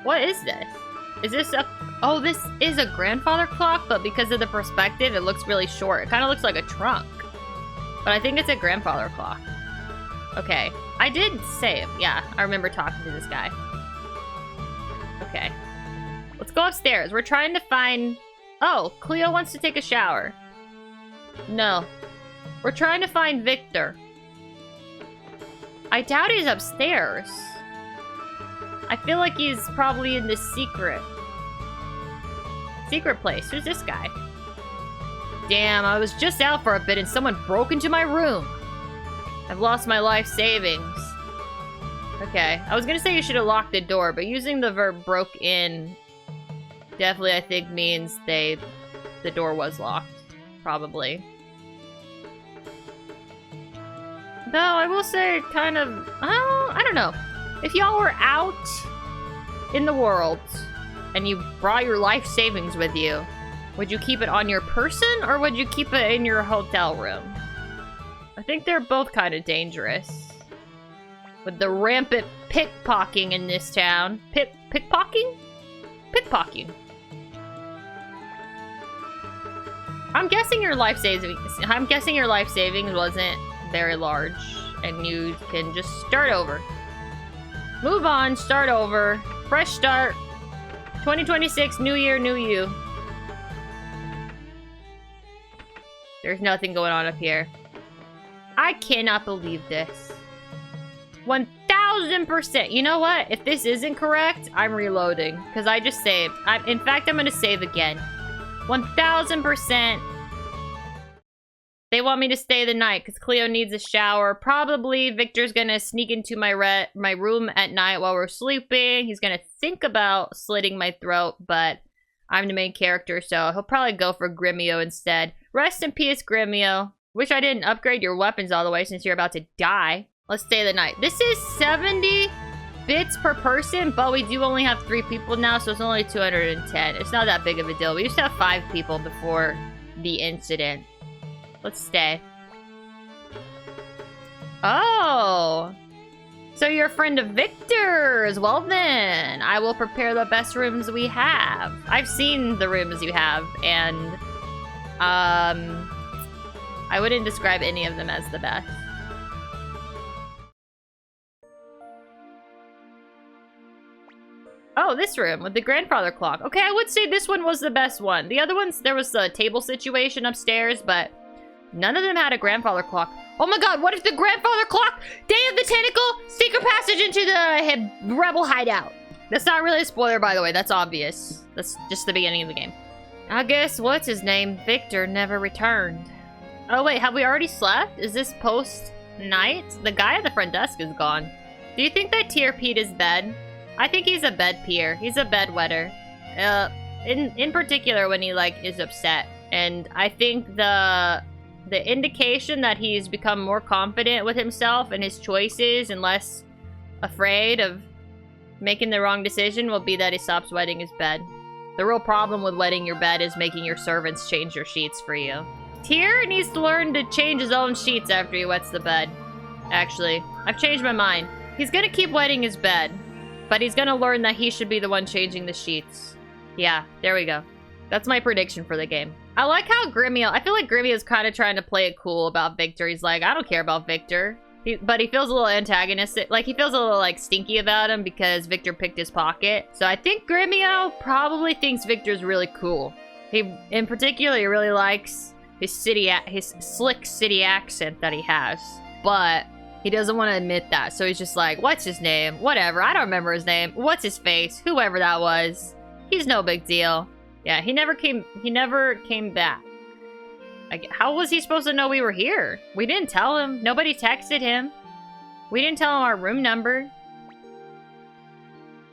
What is this? Is this a... Oh, this is a grandfather clock, but because of the perspective, it looks really short. It kind of looks like a trunk. But I think it's a grandfather clock. Okay. I did save. Yeah, I remember talking to this guy. Okay. Let's go upstairs. We're trying to find... Oh, Cleo wants to take a shower. No. We're trying to find Viktor. I doubt he's upstairs. I feel like he's probably in this secret place. Who's this guy? Damn, I was just out for a bit and someone broke into my room. I've lost my life savings. Okay, I was gonna say you should have locked the door, but using the verb broke in definitely, I think, means the door was locked. Probably. Though, I will say, kind of, I don't know. If y'all were out in the world and you brought your life savings with you, would you keep it on your person or would you keep it in your hotel room? I think they're both kind of dangerous. With the rampant pickpocketing in this town. Pickpocketing? Pickpocketing. I'm guessing your life savings wasn't very large and you can just start over. Move on, start over. Fresh start. 2026, new year, new you. There's nothing going on up here. I cannot believe this. 1000%. You know what? If this isn't correct, I'm reloading. Because I just saved. In fact, I'm going to save again. 1000%. They want me to stay the night because Cleo needs a shower. Probably Viktor's gonna sneak into my room at night while we're sleeping. He's gonna think about slitting my throat, but I'm the main character, so he'll probably go for Gremio instead. Rest in peace, Gremio. Wish I didn't upgrade your weapons all the way since you're about to die. Let's stay the night. This is 70 bits per person, but we do only have 3 people now, so it's only 210. It's not that big of a deal. We used to have 5 people before the incident. Let's stay. Oh. So you're a friend of Viktor's. Well then, I will prepare the best rooms we have. I've seen the rooms you have, and I wouldn't describe any of them as the best. Oh, this room with the grandfather clock. Okay, I would say this one was the best one. The other ones, there was a table situation upstairs, but none of them had a grandfather clock. Oh my god, what if the grandfather clock? Day of the Tentacle, secret passage into the rebel hideout. That's not really a spoiler, by the way. That's obvious. That's just the beginning of the game. I guess, what's his name? Viktor never returned. Oh wait, have we already slept? Is this post-night? The guy at the front desk is gone. Do you think that Tier peed his bed? I think he's a bed peer. He's a bedwetter. In particular when he, like, is upset. And I think the indication that he's become more confident with himself and his choices and less afraid of making the wrong decision will be that he stops wetting his bed. The real problem with wetting your bed is making your servants change your sheets for you. Tyr needs to learn to change his own sheets after he wets the bed. Actually, I've changed my mind. He's gonna keep wetting his bed, but he's gonna learn that he should be the one changing the sheets. Yeah, there we go. That's my prediction for the game. I like how I feel like Gremio is kind of trying to play it cool about Viktor. He's like, I don't care about Viktor. But he feels a little antagonistic. Like, he feels a little, like, stinky about him because Viktor picked his pocket. So I think Gremio probably thinks Viktor's really cool. He, in particular, he really likes his slick city accent that he has. But he doesn't want to admit that. So he's just like, what's his name? Whatever. I don't remember his name. What's his face? Whoever that was. He's no big deal. Yeah, he never came back. Like, how was he supposed to know we were here? We didn't tell him. Nobody texted him. We didn't tell him our room number.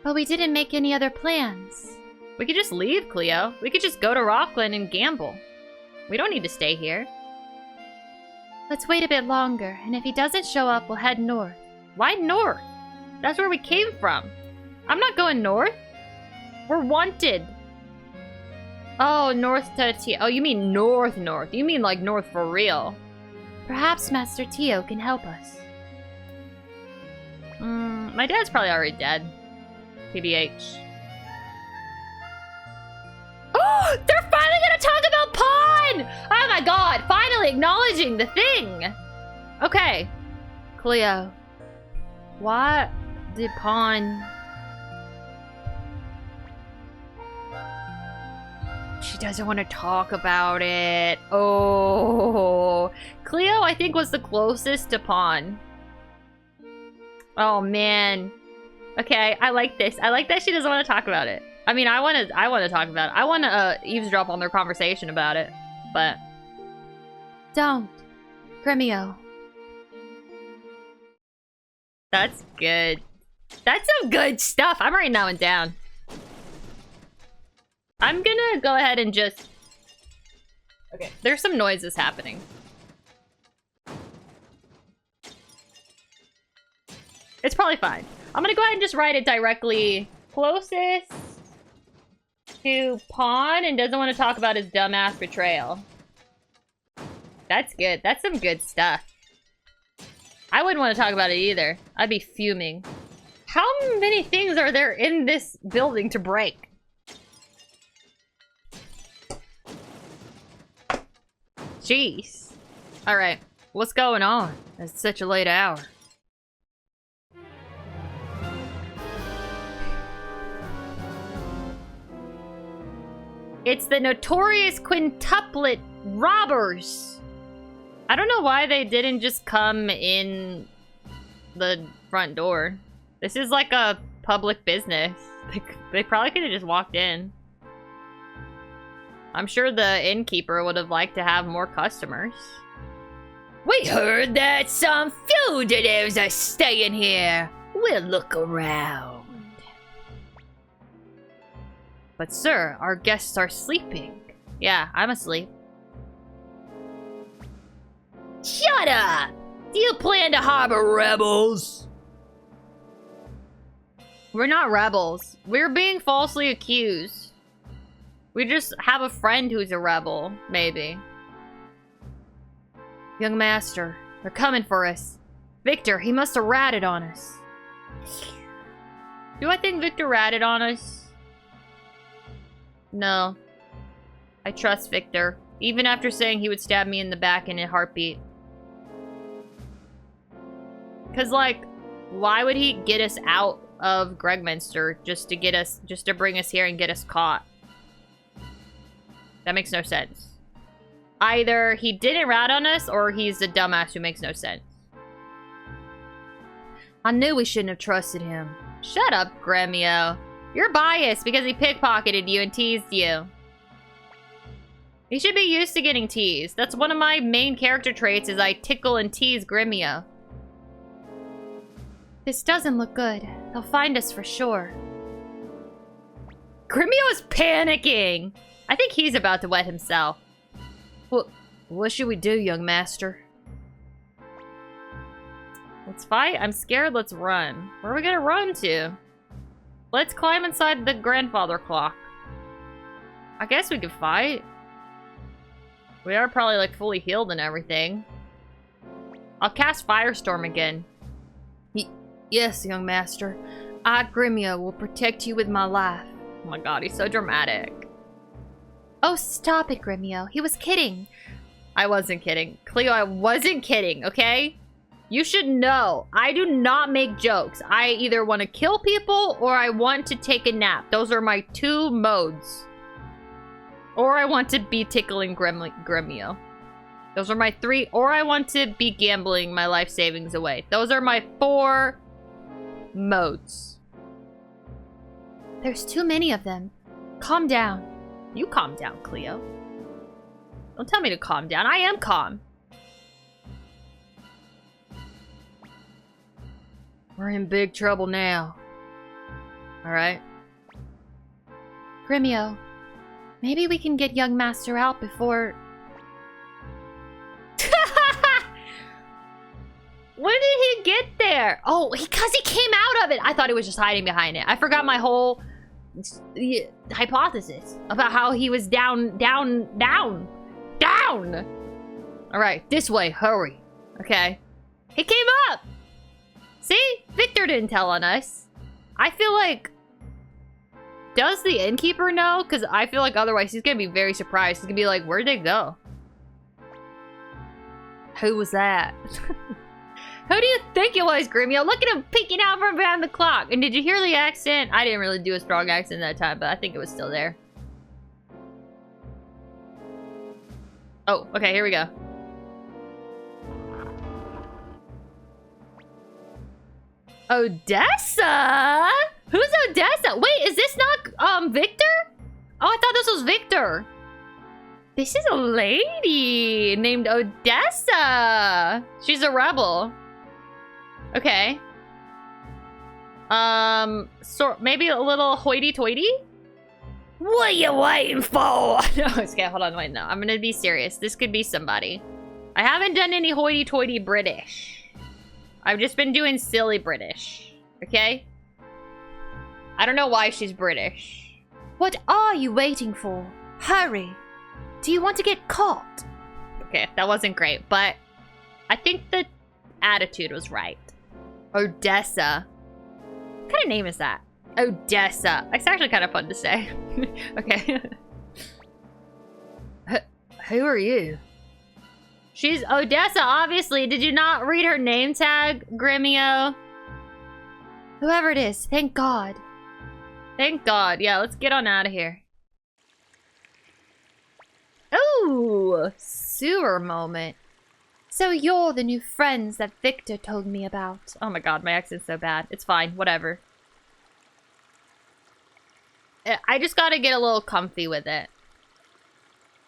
But we didn't make any other plans. We could just leave, Cleo. We could just go to Rockland and gamble. We don't need to stay here. Let's wait a bit longer, and if he doesn't show up, we'll head north. Why north? That's where we came from. I'm not going north. We're wanted. Oh, north to Tio. Oh, you mean north. You mean like north for real. Perhaps Master Tio can help us. My dad's probably already dead. TBH. Oh, they're finally gonna talk about Pawn! Oh my god, finally acknowledging the thing! Okay. Cleo. What did Pawn... She doesn't want to talk about it. Oh. Cleo, I think, was the closest to Pawn. Oh, man. Okay, I like this. I like that she doesn't want to talk about it. I mean, I want to talk about it. I want to eavesdrop on their conversation about it. But... Don't. Gremio. That's good. That's some good stuff. I'm writing that one down. I'm gonna go ahead and just... Okay, there's some noises happening. It's probably fine. I'm gonna go ahead and just write it directly. Closest to Pawn and doesn't want to talk about his dumbass betrayal. That's good. That's some good stuff. I wouldn't want to talk about it either. I'd be fuming. How many things are there in this building to break? Jeez. Alright. What's going on? It's such a late hour. It's the notorious quintuplet robbers. I don't know why they didn't just come in the front door. This is like a public business. They probably could have just walked in. I'm sure the innkeeper would have liked to have more customers. We heard that some fugitives are staying here. We'll look around. But sir, our guests are sleeping. Yeah, I'm asleep. Shut up! Do you plan to harbor rebels? We're not rebels. We're being falsely accused. We just have a friend who's a rebel, maybe. Young master, they're coming for us. Viktor, he must have ratted on us. Do I think Viktor ratted on us? No. I trust Viktor, even after saying he would stab me in the back in a heartbeat. Cause like, why would he get us out of Gregminster just to bring us here and get us caught? That makes no sense. Either he didn't rat on us, or he's a dumbass who makes no sense. I knew we shouldn't have trusted him. Shut up, Gremio. You're biased because he pickpocketed you and teased you. You should be used to getting teased. That's one of my main character traits, is I tickle and tease Gremio. This doesn't look good. They'll find us for sure. Gremio is panicking. I think he's about to wet himself. What should we do, young master? Let's fight? I'm scared. Let's run. Where are we gonna run to? Let's climb inside the grandfather clock. I guess we could fight. We are probably like fully healed and everything. I'll cast Firestorm again. Yes, young master. I, Gremio, will protect you with my life. Oh my god, he's so dramatic. Oh, stop it, Gremio. He was kidding. I wasn't kidding. Cleo, I wasn't kidding, okay? You should know, I do not make jokes. I either want to kill people or I want to take a nap. Those are my two modes. Or I want to be tickling Gremio. Those are my three. Or I want to be gambling my life savings away. Those are my 4 modes. There's too many of them. Calm down. You calm down, Cleo. Don't tell me to calm down. I am calm. We're in big trouble now. Alright. Gremio, maybe we can get young Master out before... When did he get there? Oh, because he came out of it. I thought he was just hiding behind it. I forgot my whole hypothesis about how he was down. All right, this way, hurry. Okay. He came up. See? Victor didn't tell on us. I feel like... Does the innkeeper know? Because I feel like otherwise he's going to be very surprised. He's going to be like, where'd they go? Who was that? Who do you think it was, Gremio? Look at him peeking out from behind the clock. And did you hear the accent? I didn't really do a strong accent that time, but I think it was still there. Oh, okay, here we go. Odessa? Who's Odessa? Wait, is this not Victor? Oh, I thought this was Victor. This is a lady named Odessa. She's a rebel. Okay. So maybe a little hoity-toity? What are you waiting for? No, okay, hold on, wait, no. I'm gonna be serious. This could be somebody. I haven't done any hoity-toity British. I've just been doing silly British. Okay? I don't know why she's British. What are you waiting for? Hurry. Do you want to get caught? Okay, that wasn't great, but I think the attitude was right. Odessa. What kind of name is that? Odessa. It's actually kind of fun to say. Okay. Who are you? She's Odessa, obviously. Did you not read her name tag, Gremio? Whoever it is, thank God. Thank God. Yeah, let's get on out of here. Ooh, sewer moment. So you're the new friends that Victor told me about. Oh my God, my accent's so bad. It's fine, whatever. I just gotta get a little comfy with it.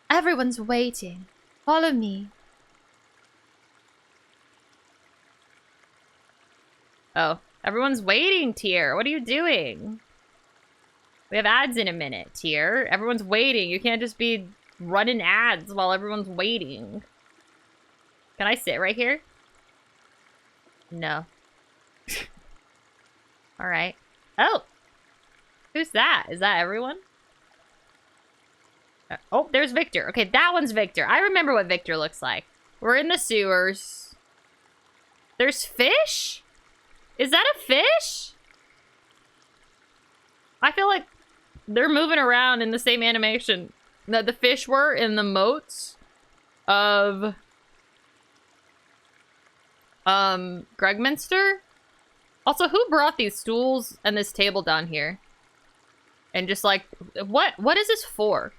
Everyone's waiting. Follow me. Oh, everyone's waiting, Tier. What are you doing? We have ads in a minute, Tier. Everyone's waiting. You can't just be running ads while everyone's waiting. Can I sit right here? No. Alright. Oh! Who's that? Is that everyone? Oh, there's Victor. Okay, that one's Victor. I remember what Victor looks like. We're in the sewers. There's fish? Is that a fish? I feel like they're moving around in the same animation that the fish were in the moats of Gregminster. Also, who brought these stools and this table down here? And just like, what is this for?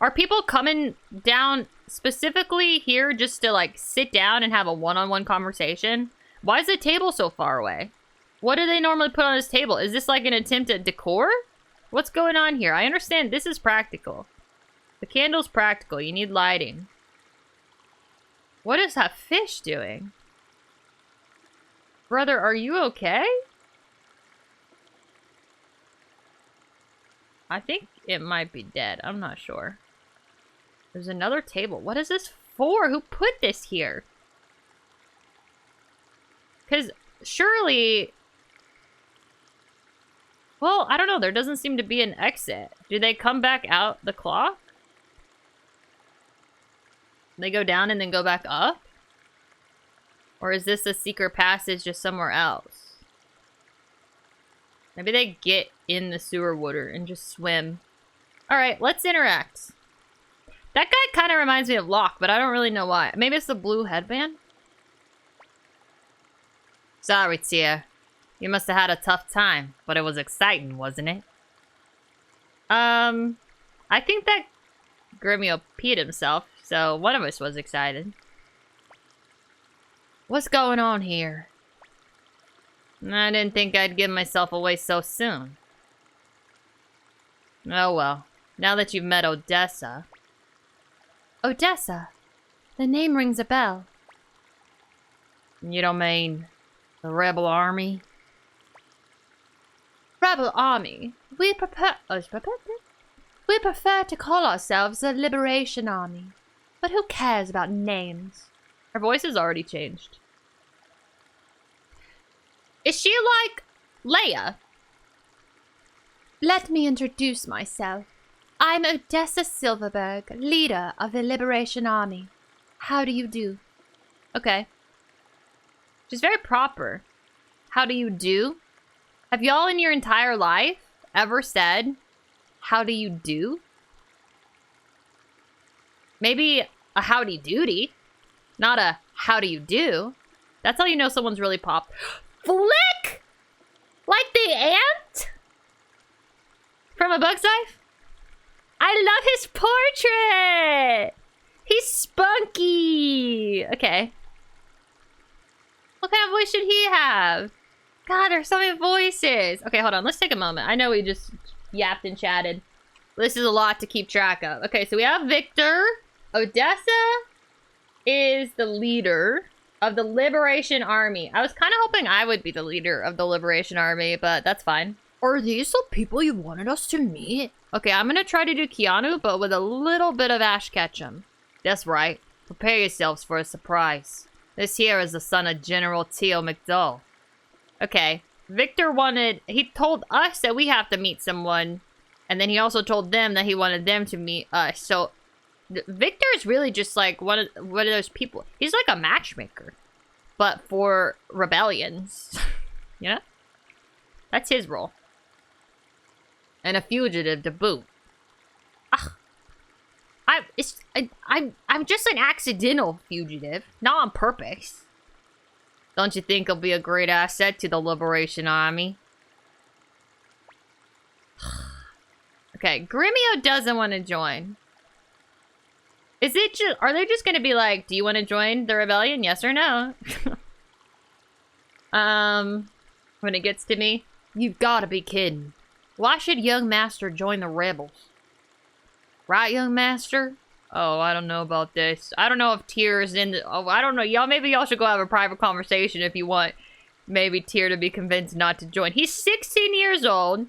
Are people coming down specifically here just to like sit down and have a one-on-one conversation? Why is the table so far away? What do they normally put on this table? Is this like an attempt at decor? What's going on here? I understand this is practical. The candle's practical. You need lighting. What is that fish doing? Brother, are you okay? I think it might be dead. I'm not sure. There's another table. What is this for? Who put this here? Because surely... Well, I don't know. There doesn't seem to be an exit. Do they come back out the clock? They go down and then go back up? Or is this a secret passage just somewhere else? Maybe they get in the sewer water and just swim. Alright, let's interact. That guy kind of reminds me of Locke, but I don't really know why. Maybe it's the blue headband? Sorry, Tia. You must have had a tough time, but it was exciting, wasn't it? I think that Gremio peed himself, so one of us was excited. What's going on here? I didn't think I'd give myself away so soon. Oh well, now that you've met Odessa... Odessa? The name rings a bell. You don't mean the rebel army? Rebel army? We prefer to call ourselves the Liberation Army. But who cares about names? Her voice has already changed. Is she like Leia? Let me introduce myself. I'm Odessa Silverberg, leader of the Liberation Army. How do you do? Okay. She's very proper. How do you do? Have y'all in your entire life ever said, how do you do? Maybe a howdy doody, not a how do you do. That's how you know someone's really popped. Flick! Like the ant? From A Bug's Life? I love his portrait! He's spunky! Okay. What kind of voice should he have? God, there's so many voices. Okay, hold on. Let's take a moment. I know we just yapped and chatted. This is a lot to keep track of. Okay, so we have Viktor. Odessa is the leader of the Liberation Army. I was kind of hoping I would be the leader of the Liberation Army, but that's fine. Are these the people you wanted us to meet? Okay, I'm gonna try to do Keanu, but with a little bit of Ash Ketchum. That's right. Prepare yourselves for a surprise. This here is the son of General Teo McDull. Okay, Viktor he told us that we have to meet someone, and then he also told them that he wanted them to meet us. So, Viktor is really just like one of those people. He's like a matchmaker, but for rebellions. You know? That's his role. And a fugitive to boot. Ugh. I'm just an accidental fugitive, not on purpose. Don't you think he'll be a great asset to the Liberation Army? Okay, Gremio doesn't want to join. Is it just, are they just gonna be like, do you want to join the rebellion? Yes or no? When it gets to me, you've gotta be kidding. Why should young master join the rebels? Right, young master? Oh, I don't know about this. I don't know if Tyr is in the... Oh, I don't know. Y'all, maybe y'all should go have a private conversation if you want maybe Tyr to be convinced not to join. He's 16 years old.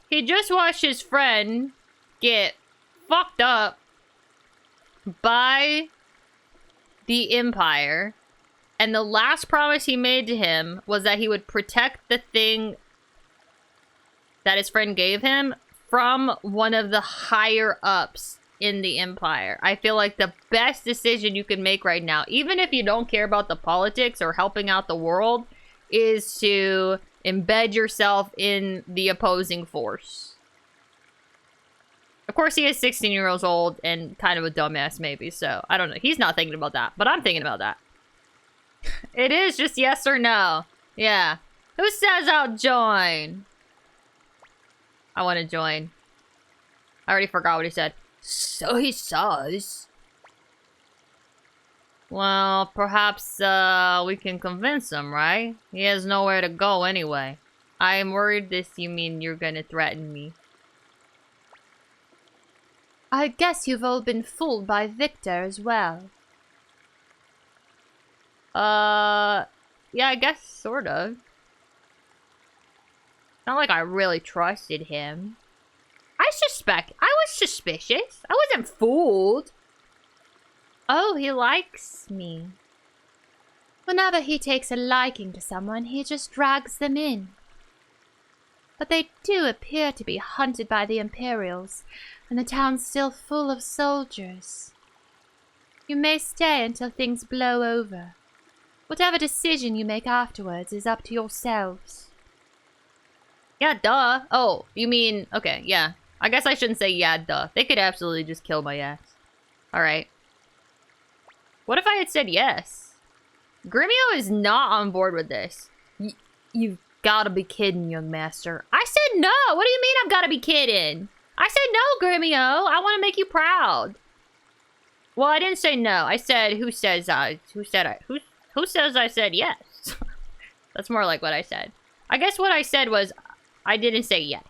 He just watched his friend get fucked up by the Empire. And the last promise he made to him was that he would protect the thing that his friend gave him from one of the higher ups in the Empire. I feel like the best decision you can make right now, even if you don't care about the politics or helping out the world, is to embed yourself in the opposing force. Of course, he is 16 years old and kind of a dumbass, maybe, so I don't know. He's not thinking about that, but I'm thinking about that. It is just yes or no. Yeah. Who says I'll join? I want to join. I already forgot what he said. So he says. Well, perhaps we can convince him, right? He has nowhere to go anyway. I'm worried this you mean you're gonna threaten me. I guess you've all been fooled by Viktor as well. Yeah, I guess sort of. Not like I really trusted him. I was suspicious. I wasn't fooled. Oh, he likes me. Whenever he takes a liking to someone, he just drags them in. But they do appear to be hunted by the Imperials, and the town's still full of soldiers. You may stay until things blow over. Whatever decision you make afterwards is up to yourselves. Yeah, duh. Oh, you mean... Okay, yeah. I guess I shouldn't say yeah, duh. They could absolutely just kill my ass. Alright. What if I had said yes? Gremio is not on board with this. You've gotta be kidding, young master. I said no! What do you mean I've gotta be kidding? I said no, Grimmio! I want to make you proud. Well, I didn't say no. I said, who says I said yes? That's more like what I said. I guess what I said was, I didn't say yes.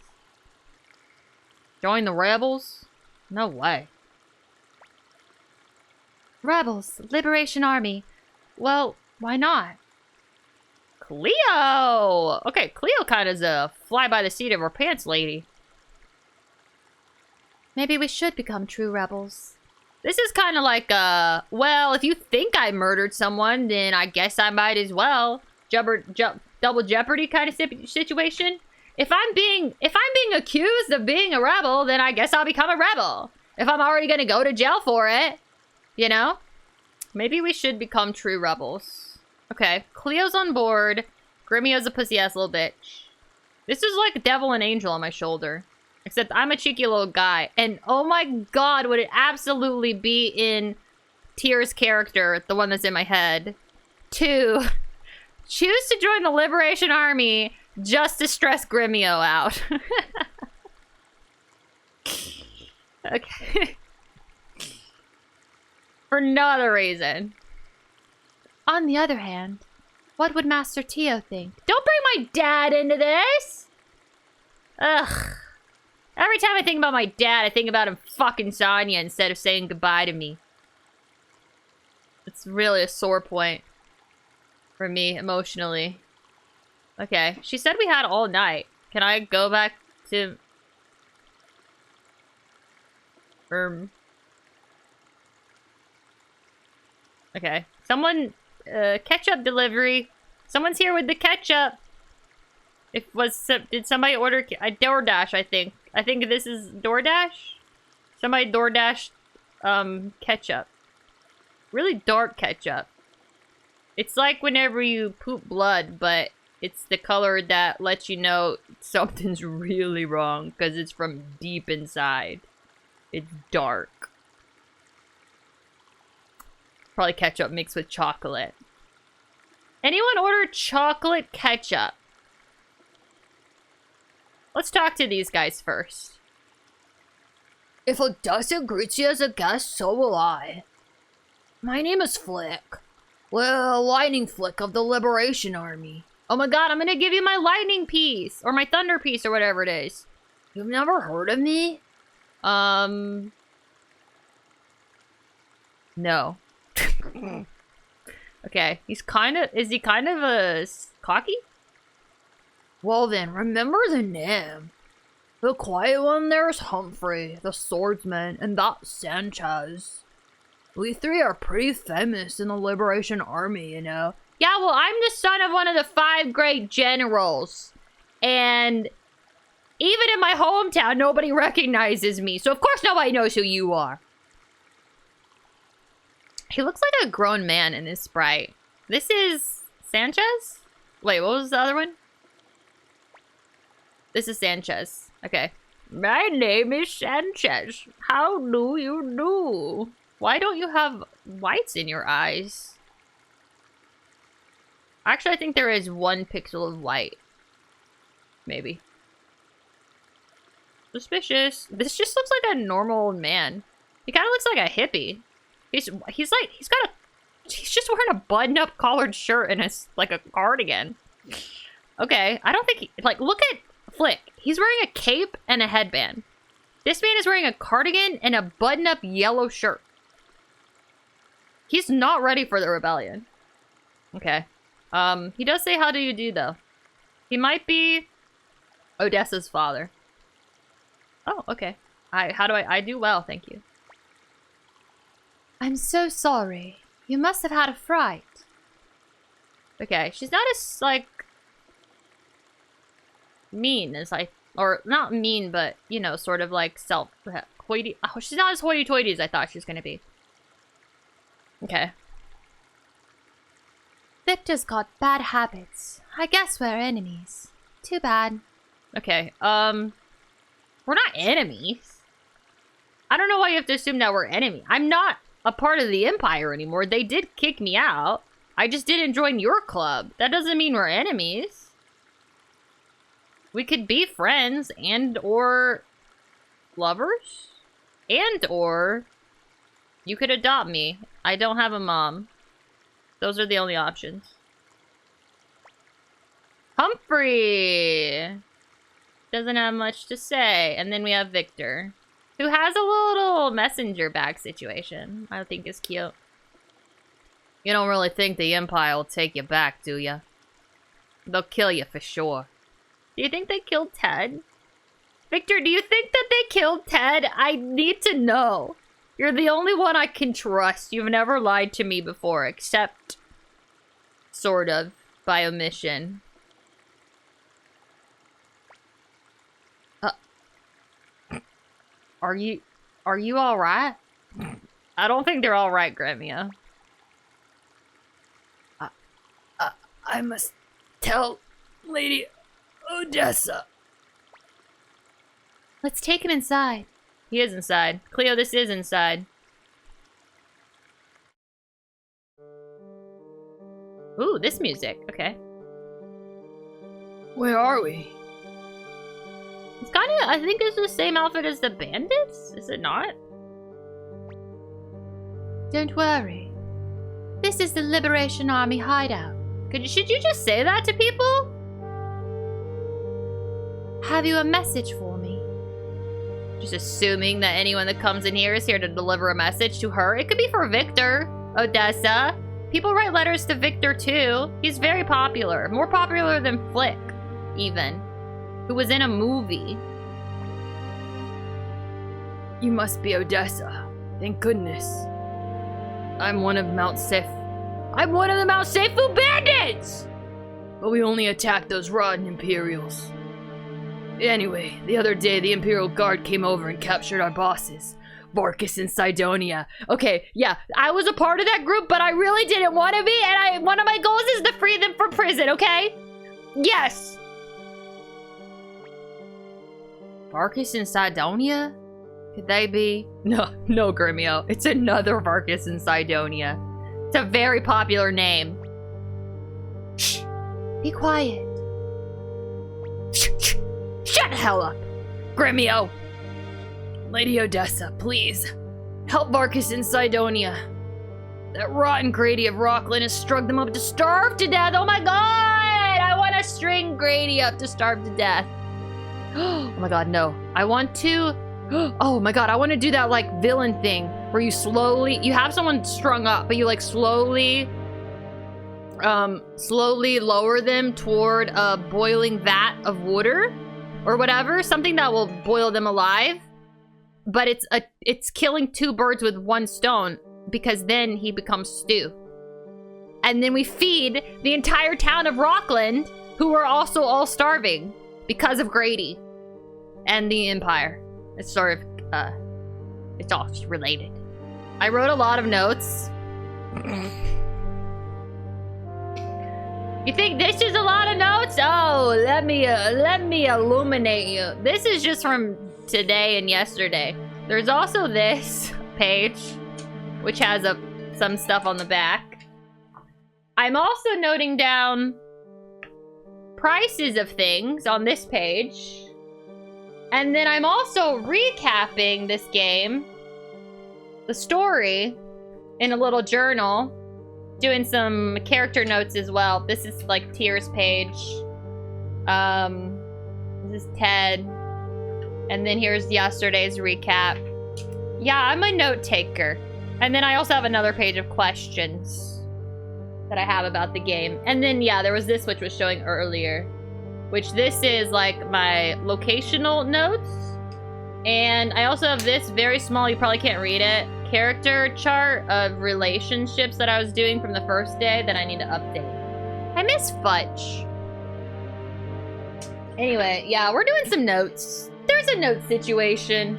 Join the rebels? No way. Rebels, Liberation Army. Well, why not? Cleo! Okay, Cleo kind of is a fly by the seat of her pants lady. Maybe we should become true rebels. This is kind of like, well, if you think I murdered someone, then I guess I might as well. Double jeopardy kind of situation. If I'm being accused of being a rebel, then I guess I'll become a rebel. If I'm already gonna go to jail for it, you know? Maybe we should become true rebels. Okay, Cleo's on board. Grimmio's a pussy-ass little bitch. This is like devil and angel on my shoulder. Except I'm a cheeky little guy. And oh my god, would it absolutely be in Tyr's character, the one that's in my head, to choose to join the Liberation Army just to stress Grimmio out. Okay. For no other reason. On the other hand, what would Master Tio think? Don't bring my dad into this! Ugh. Every time I think about my dad, I think about him fucking Sonya instead of saying goodbye to me. It's really a sore point for me emotionally. Okay, she said we had all night. Can I go back to... Okay. Someone, ketchup delivery. Someone's here with the ketchup. Did somebody order, DoorDash, I think. I think this is DoorDash? Somebody DoorDash, ketchup. Really dark ketchup. It's like whenever you poop blood, but it's the color that lets you know something's really wrong because it's from deep inside. It's dark. Probably ketchup mixed with chocolate. Anyone order chocolate ketchup? Let's talk to these guys first. If Odessa greets you as a guest, so will I. My name is Flick. Well, Lightning Flick of the Liberation Army. Oh my god, I'm gonna give you my lightning piece! Or my thunder piece, or whatever it is. You've never heard of me? No. Okay, is he kind of cocky? Well then, remember the name. The quiet one there's Humphrey, the swordsman, and that's Sanchez. We three are pretty famous in the Liberation Army, you know. Yeah, well, I'm the son of one of the 5 great generals. And even in my hometown, nobody recognizes me. So of course nobody knows who you are. He looks like a grown man in his sprite. This is Sanchez? Wait, what was the other one? This is Sanchez. Okay. My name is Sanchez. How do you do? Why don't you have whites in your eyes? Actually, I think there is 1 pixel of white. Maybe. Suspicious. This just looks like a normal old man. He kind of looks like a hippie. He's just wearing a button-up collared shirt and like a cardigan. Okay, I don't think look at Flick. He's wearing a cape and a headband. This man is wearing a cardigan and a button-up yellow shirt. He's not ready for the rebellion. Okay. He does say, how do you do, though? He might be Odessa's father. Oh, okay. I do well, thank you. I'm so sorry. You must have had a fright. Okay, she's not as, like, mean as or not mean, but, you know, sort of like hoity. Oh, she's not as hoity-toity as I thought she was gonna be. Okay. Victor's got bad habits. I guess we're enemies. Too bad. Okay, we're not enemies. I don't know why you have to assume that we're enemies. I'm not a part of the Empire anymore. They did kick me out. I just didn't join your club. That doesn't mean we're enemies. We could be friends and or lovers. And or you could adopt me. I don't have a mom. Those are the only options. Humphrey doesn't have much to say. And then we have Victor, who has a little messenger bag situation I think is cute. You don't really think the Empire will take you back, do you? They'll kill you for sure. Do you think they killed Ted? Victor, do you think that they killed Ted? I need to know. You're the only one I can trust. You've never lied to me before, except sort of by omission. Are you all right? I don't think they're all right, Gremio. I must tell Lady Odessa. Let's take him inside. He is inside. Cleo, this is inside. Ooh, this music. Okay. Where are we? It's kind of, I think it's the same outfit as the bandits? Is it not? Don't worry. This is the Liberation Army hideout. Should you just say that to people? Have you a message for me? Just assuming that anyone that comes in here is here to deliver a message to her. It could be for Victor, Odessa. People write letters to Victor too. He's very popular. More popular than Flick, even. Who was in a movie. You must be Odessa. Thank goodness. I'm one of the Mount Seifu bandits! But we only attacked those rotten Imperials. Anyway, the other day the Imperial Guard came over and captured our bosses, Varkas and Sidonia. Okay, yeah, I was a part of that group, but I really didn't want to be, and one of my goals is to free them from prison, okay? Yes! Varkas and Sidonia? Could they be? No, Gremio. It's another Varkas and Sidonia. It's a very popular name. Shh! Be quiet. Shut the hell up! Gremio! Lady Odessa, please. Help Varkas and Sidonia. That rotten Grady of Rockland has strung them up to starve to death. Oh my god! I want to string Grady up to starve to death. Oh my god, no. I want to... Oh my god, I want to do that, like, villain thing. Where you you have someone strung up, but you, like, slowly lower them toward a boiling vat of water. Or whatever. Something that will boil them alive. But it's killing two birds with one stone. Because then he becomes stew. And then we feed the entire town of Rockland, who are also all starving. Because of Grady. And the Empire. It's sort of, it's all just related. I wrote a lot of notes. You think this is a lot of notes? Oh, let me illuminate you. This is just from today and yesterday. There's also this page, which has some stuff on the back. I'm also noting down prices of things on this page. And then I'm also recapping this game, the story, in a little journal. Doing some character notes as well. This is like Tears page. This is Ted. And then here's yesterday's recap. Yeah, I'm a note taker. And then I also have another page of questions that I have about the game. And then, yeah, there was this which was showing earlier. Which this is like my locational notes. And I also have this very small, you probably can't read it, character chart of relationships that I was doing from the first day that I need to update. I miss Fudge. Anyway, yeah, we're doing some notes. There's a note situation.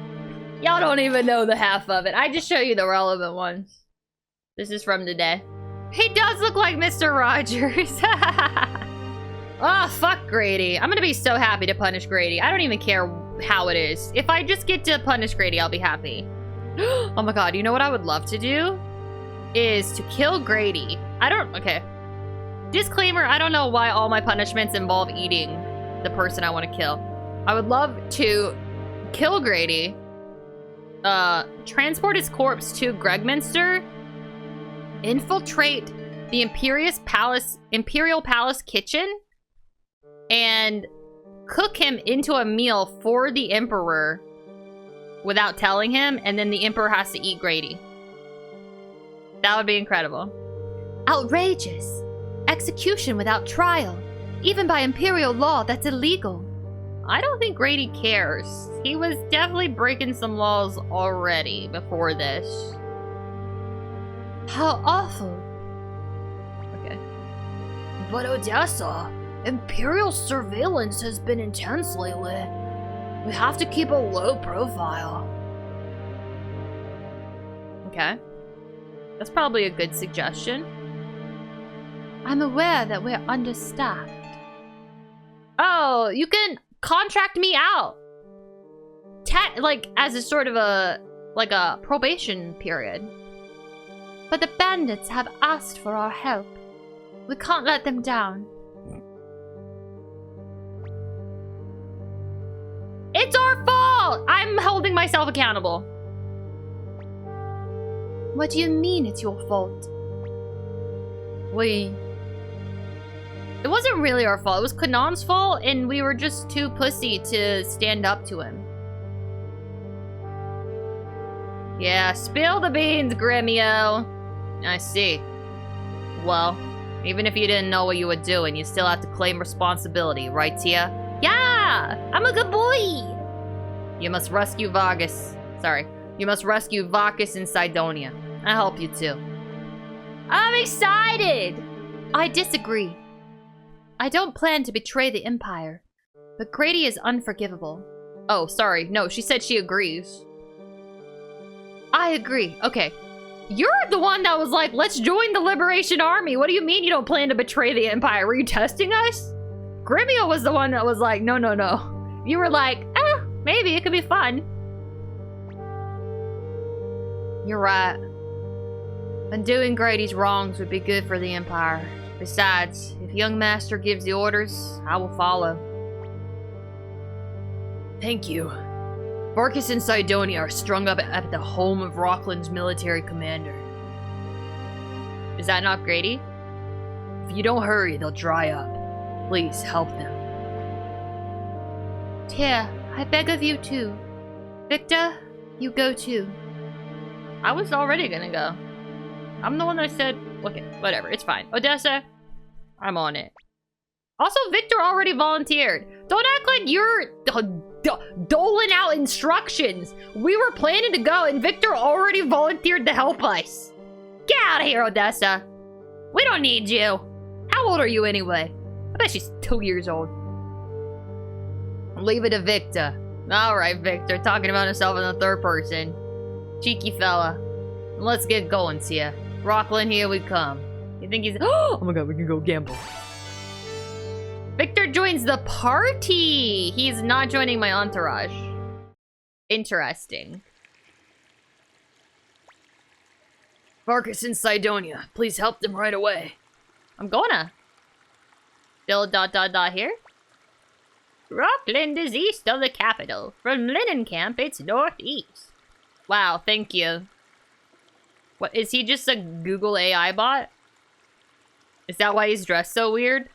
Y'all don't even know the half of it. I just show you the relevant ones. This is from today. He does look like Mr. Rogers. Oh, fuck Grady. I'm gonna be so happy to punish Grady. I don't even care how it is. If I just get to punish Grady, I'll be happy. Oh my god, you know what I would love to do? Is to kill Grady. I don't... Okay. Disclaimer, I don't know why all my punishments involve eating the person I want to kill. I would love to kill Grady, transport his corpse to Gregminster, infiltrate the Imperial Palace kitchen, and cook him into a meal for the Emperor without telling him, and then the Emperor has to eat Grady. That would be incredible. Outrageous. Execution without trial. Even by Imperial law, that's illegal. I don't think Grady cares. He was definitely breaking some laws already before this. How awful. Okay. But Odessa, Imperial surveillance has been intense lately. We have to keep a low profile. Okay. That's probably a good suggestion. I'm aware that we're understaffed. Oh, you can contract me out. Like, as a sort of a probation period. But the bandits have asked for our help. We can't let them down. It's our fault! I'm holding myself accountable. What do you mean it's your fault? It wasn't really our fault. It was Kanan's fault, and we were just too pussy to stand up to him. Yeah, spill the beans, Gremio. I see. Well, even if you didn't know what you were doing, you still have to claim responsibility, right, Tia? Yeah! I'm a good boy! You must rescue Vargas. Sorry. You must rescue Vargas in Sidonia. I'll help you too. I'm excited! I disagree. I don't plan to betray the Empire, but Grady is unforgivable. Oh, sorry. No, she said she agrees. I agree. Okay. You're the one that was like, let's join the Liberation Army. What do you mean you don't plan to betray the Empire? Were you testing us? Gremio was the one that was like, no, no, no. You were like, maybe it could be fun. You're right. Undoing Grady's wrongs would be good for the Empire. Besides, if young master gives the orders, I will follow. Thank you. Vargas and Sidonia are strung up at the home of Rockland's military commander. Is that not Grady? If you don't hurry, they'll dry up. Please, help them. Tia, I beg of you too. Victor, you go too. I was already gonna go. I'm the one that said, okay, whatever, it's fine. Odessa, I'm on it. Also, Victor already volunteered. Don't act like you're doling out instructions. We were planning to go and Victor already volunteered to help us. Get out of here, Odessa. We don't need you. How old are you anyway? I bet she's 2 years old. Leave it to Victor. All right, Victor, talking about himself in the third person. Cheeky fella. Let's get going, Tia. Rockland, here we come. You think he's... Oh my god, we can go gamble. Victor joins the party! He's not joining my entourage. Interesting. Vargas and Sidonia, please help them right away. I'm gonna. Still ... here? Rockland is east of the capital. From Lenankamp, it's northeast. Wow, thank you. What, is he just a Google AI bot? Is that why he's dressed so weird?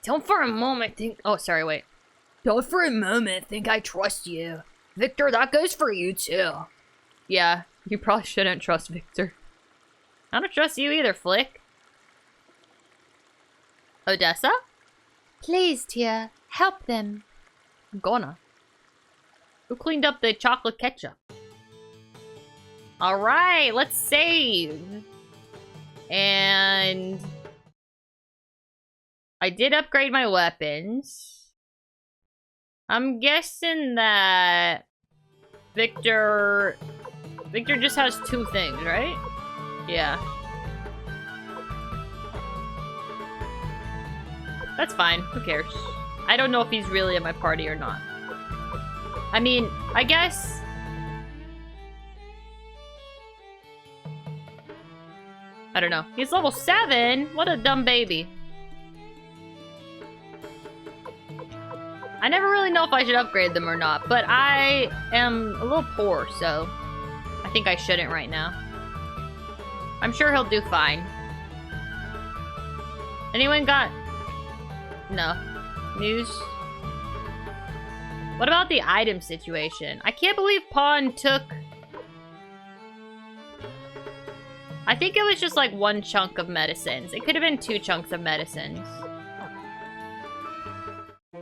Don't for a moment think... Oh, sorry, wait. Don't for a moment think I trust you. Victor, that goes for you too. Yeah, you probably shouldn't trust Victor. I don't trust you either, Flick. Odessa? Please, Tia, help them. I'm gonna. Who cleaned up the chocolate ketchup? Alright, let's save. And... I did upgrade my weapons. I'm guessing that... Victor just has 2 things, right? Yeah. That's fine. Who cares? I don't know if he's really in my party or not. I mean, I guess... I don't know. He's level 7? What a dumb baby. I never really know if I should upgrade them or not, but I am a little poor, so I think I shouldn't right now. I'm sure he'll do fine. Anyone got... No. News? What about the item situation? I can't believe Pawn took... I think it was just like 1 chunk of medicines. It could have been 2 chunks of medicines.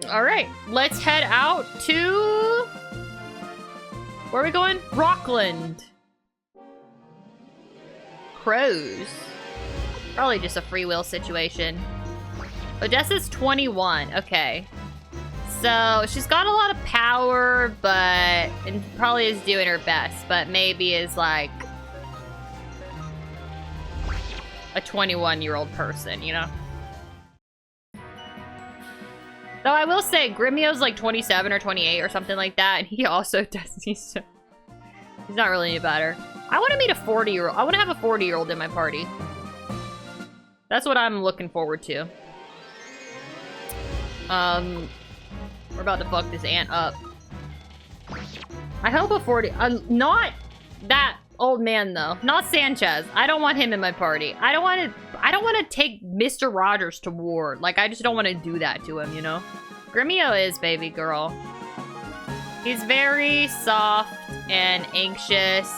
Alright, let's head out to... Where are we going? Rockland. Crows. Probably just a free will situation. Odessa's 21. Okay. So, she's got a lot of power, but... And probably is doing her best, but maybe is like... a 21-year-old person, you know? Though I will say, Gremio's like 27 or 28 or something like that, and he also does... He's not really any better. I want to meet a 40-year-old. I want to have a 40-year-old in my party. That's what I'm looking forward to. We're about to fuck this ant up. I hope a 40... not that old man, though. Not Sanchez. I don't want him in my party. I don't want to take Mr. Rogers to war. Like, I just don't want to do that to him, you know? Gremio is baby girl. He's very soft and anxious.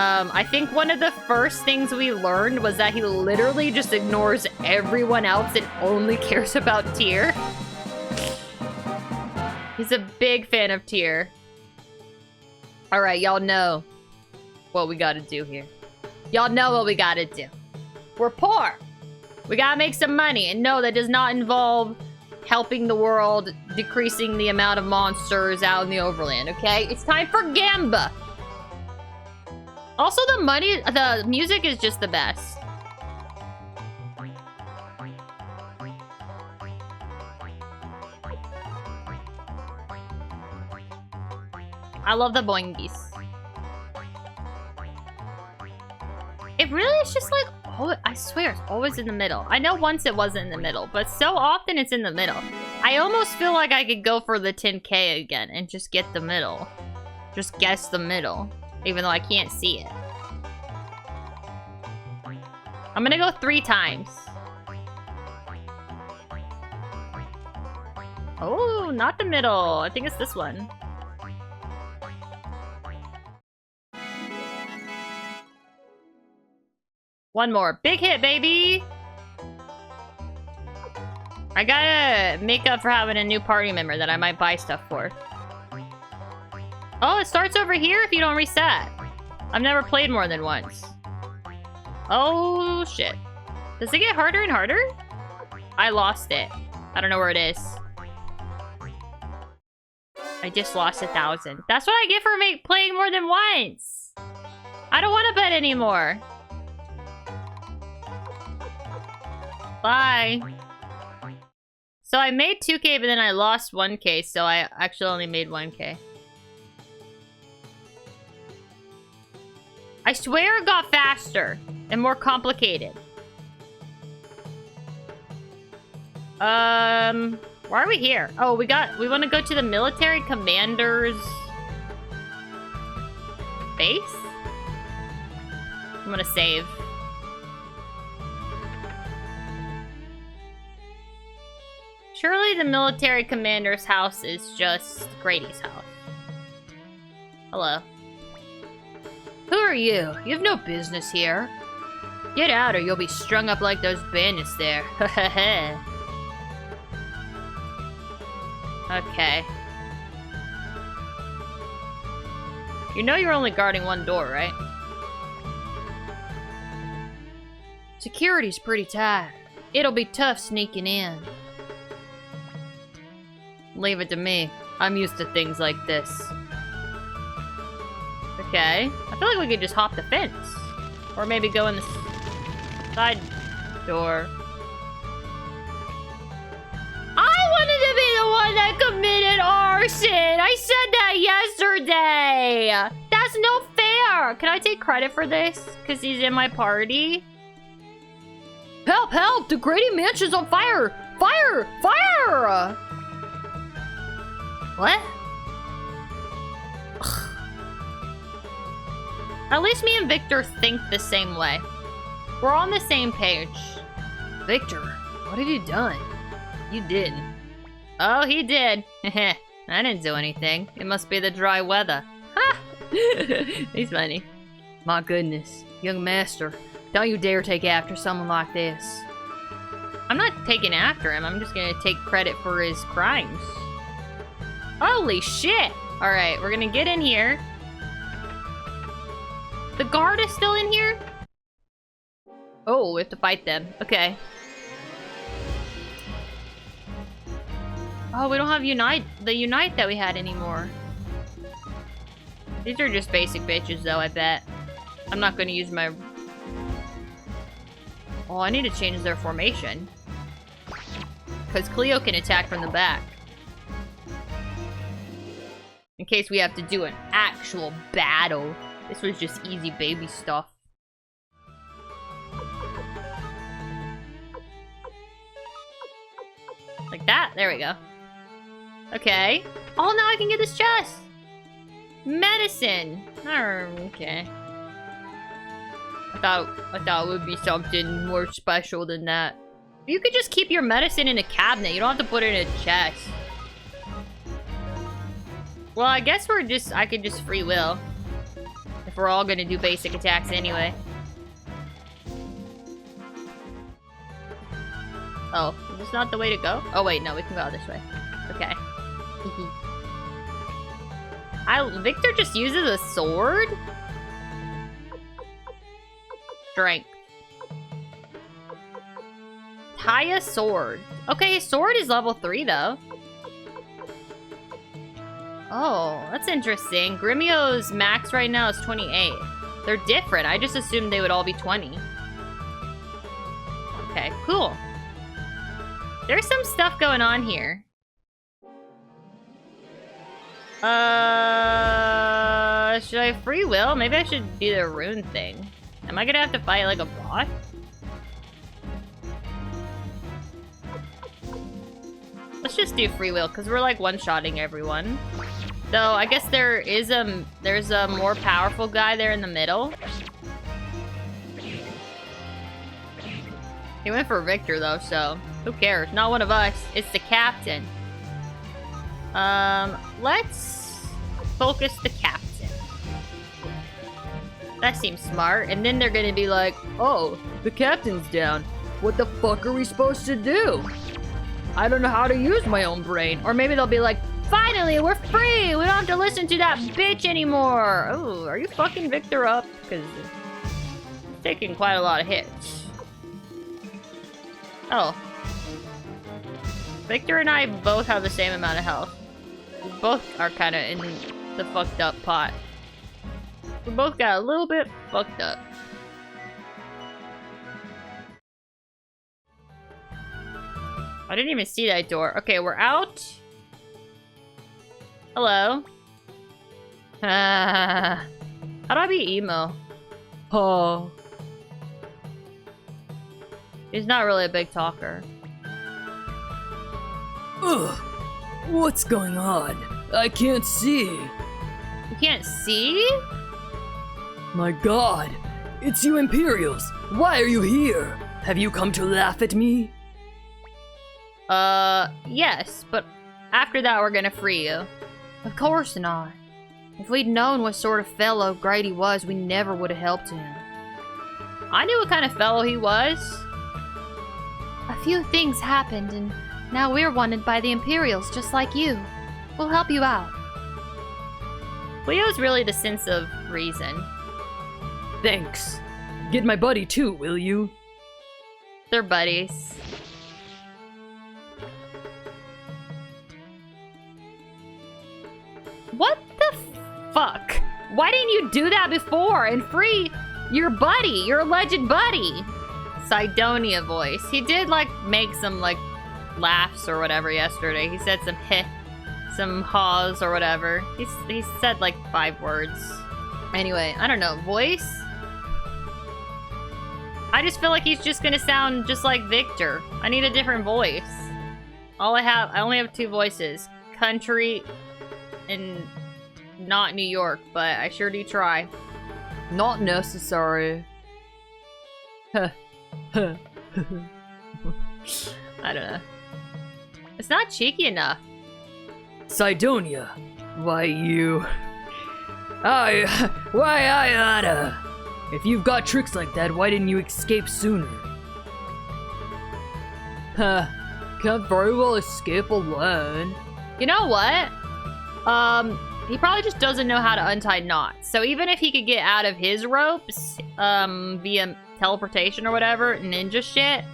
I think one of the first things we learned was that he literally just ignores everyone else and only cares about Tyr. He's a big fan of Tyr. Alright, y'all know what we gotta do here. Y'all know what we gotta do. We're poor. We gotta make some money. And no, that does not involve helping the world, decreasing the amount of monsters out in the overland, okay? It's time for Gamba. Also, the music is just the best. I love the boingies. It really is just like, oh, I swear, it's always in the middle. I know once it wasn't in the middle, but so often it's in the middle. I almost feel like I could go for the 10K again and just get the middle. Just guess the middle, even though I can't see it. I'm gonna go 3 times. Oh, not the middle. I think it's this one. One more. Big hit, baby! I gotta make up for having a new party member that I might buy stuff for. Oh, it starts over here if you don't reset. I've never played more than once. Oh, shit. Does it get harder and harder? I lost it. I don't know where it is. I just lost 1,000. That's what I get for playing more than once. I don't want to bet anymore. Bye. So I made 2K, but then I lost 1K, so I actually only made 1K. I swear it got faster and more complicated. Why are we here? Oh, we want to go to the military commander's base? I'm gonna save. Surely the military commander's house is just Grady's house. Hello. Who are you? You have no business here. Get out or you'll be strung up like those bandits there. Okay. You know you're only guarding one door, right? Security's pretty tight. It'll be tough sneaking in. Leave it to me. I'm used to things like this. Okay. I feel like we could just hop the fence. Or maybe go in the side door. I wanted to be the one that committed arson! I said that yesterday! That's no fair! fire! Can I take credit for this? Because he's in my party? Help, help! The Grady Mansion's on fire! Fire! Fire! What? At least me and Victor think the same way. We're on the same page. Victor, what have you done? You didn't. Oh, he did. I didn't do anything. It must be the dry weather. Ha! He's funny. My goodness. Young master, don't you dare take after someone like this. I'm not taking after him. I'm just gonna take credit for his crimes. Holy shit! Alright, we're gonna get in here. The guard is still in here? Oh, we have to fight them. Okay. Oh, we don't have the Unite that we had anymore. These are just basic bitches, though, I bet. I'm not gonna use my... Oh, I need to change their formation. Because Cleo can attack from the back. In case we have to do an actual battle. This was just easy baby stuff. Like that? There we go. Okay. Oh, now I can get this chest! Medicine! Okay. I thought it would be something more special than that. You could just keep your medicine in a cabinet. You don't have to put it in a chest. Well, I guess I could just free will. If we're all gonna do basic attacks anyway. Oh, is this not the way to go? Oh wait, no, we can go this way. Okay. Victor just uses a sword? Strength. Tie a sword. Okay, his sword is level 3 though. Oh, that's interesting. Gremio's max right now is 28. They're different. I just assumed they would all be 20. Okay, cool. There's some stuff going on here. Should I free will? Maybe I should do the rune thing. Am I gonna have to fight like a boss? Let's just do free will, because we're like one-shotting everyone. Though, I guess there's a more powerful guy there in the middle. He went for Victor though, so who cares? Not one of us. It's the captain. Let's focus the captain. That seems smart. And then they're gonna be like, oh, the captain's down. What the fuck are we supposed to do? I don't know how to use my own brain. Or maybe they'll be like, finally, we're free! We don't have to listen to that bitch anymore! Oh, are you fucking Victor up? Because he's taking quite a lot of hits. Oh. Victor and I both have the same amount of health. We both are kind of in the fucked up pot. We both got a little bit fucked up. I didn't even see that door. Okay, we're out. Hello. How do I be emo? Oh. He's not really a big talker. Ugh. What's going on? I can't see. You can't see? My god. It's you Imperials. Why are you here? Have you come to laugh at me? Yes, but after that we're gonna free you. Of course not. If we'd known what sort of fellow Grady was, we never would have helped him. I knew what kind of fellow he was. A few things happened, and now we're wanted by the Imperials, just like you. We'll help you out. Leo's really the sense of reason. Thanks. Get my buddy too, will you? They're buddies. What the fuck? Why didn't you do that before and free your buddy, your alleged buddy? Sidonia voice. He did like make some like laughs or whatever yesterday. He said some heh, some haws or whatever. He said like 5 words. Anyway, I don't know. Voice? I just feel like he's just gonna sound just like Victor. I need a different voice. I only have 2 voices. Country and not New York, but I sure do try. Not necessary. I don't know. It's not cheeky enough. Sidonia, why I oughta. If you've got tricks like that, why didn't you escape sooner? Can't very well escape alone. You know what? He probably just doesn't know how to untie knots. So even if he could get out of his ropes, via teleportation or whatever, ninja shit,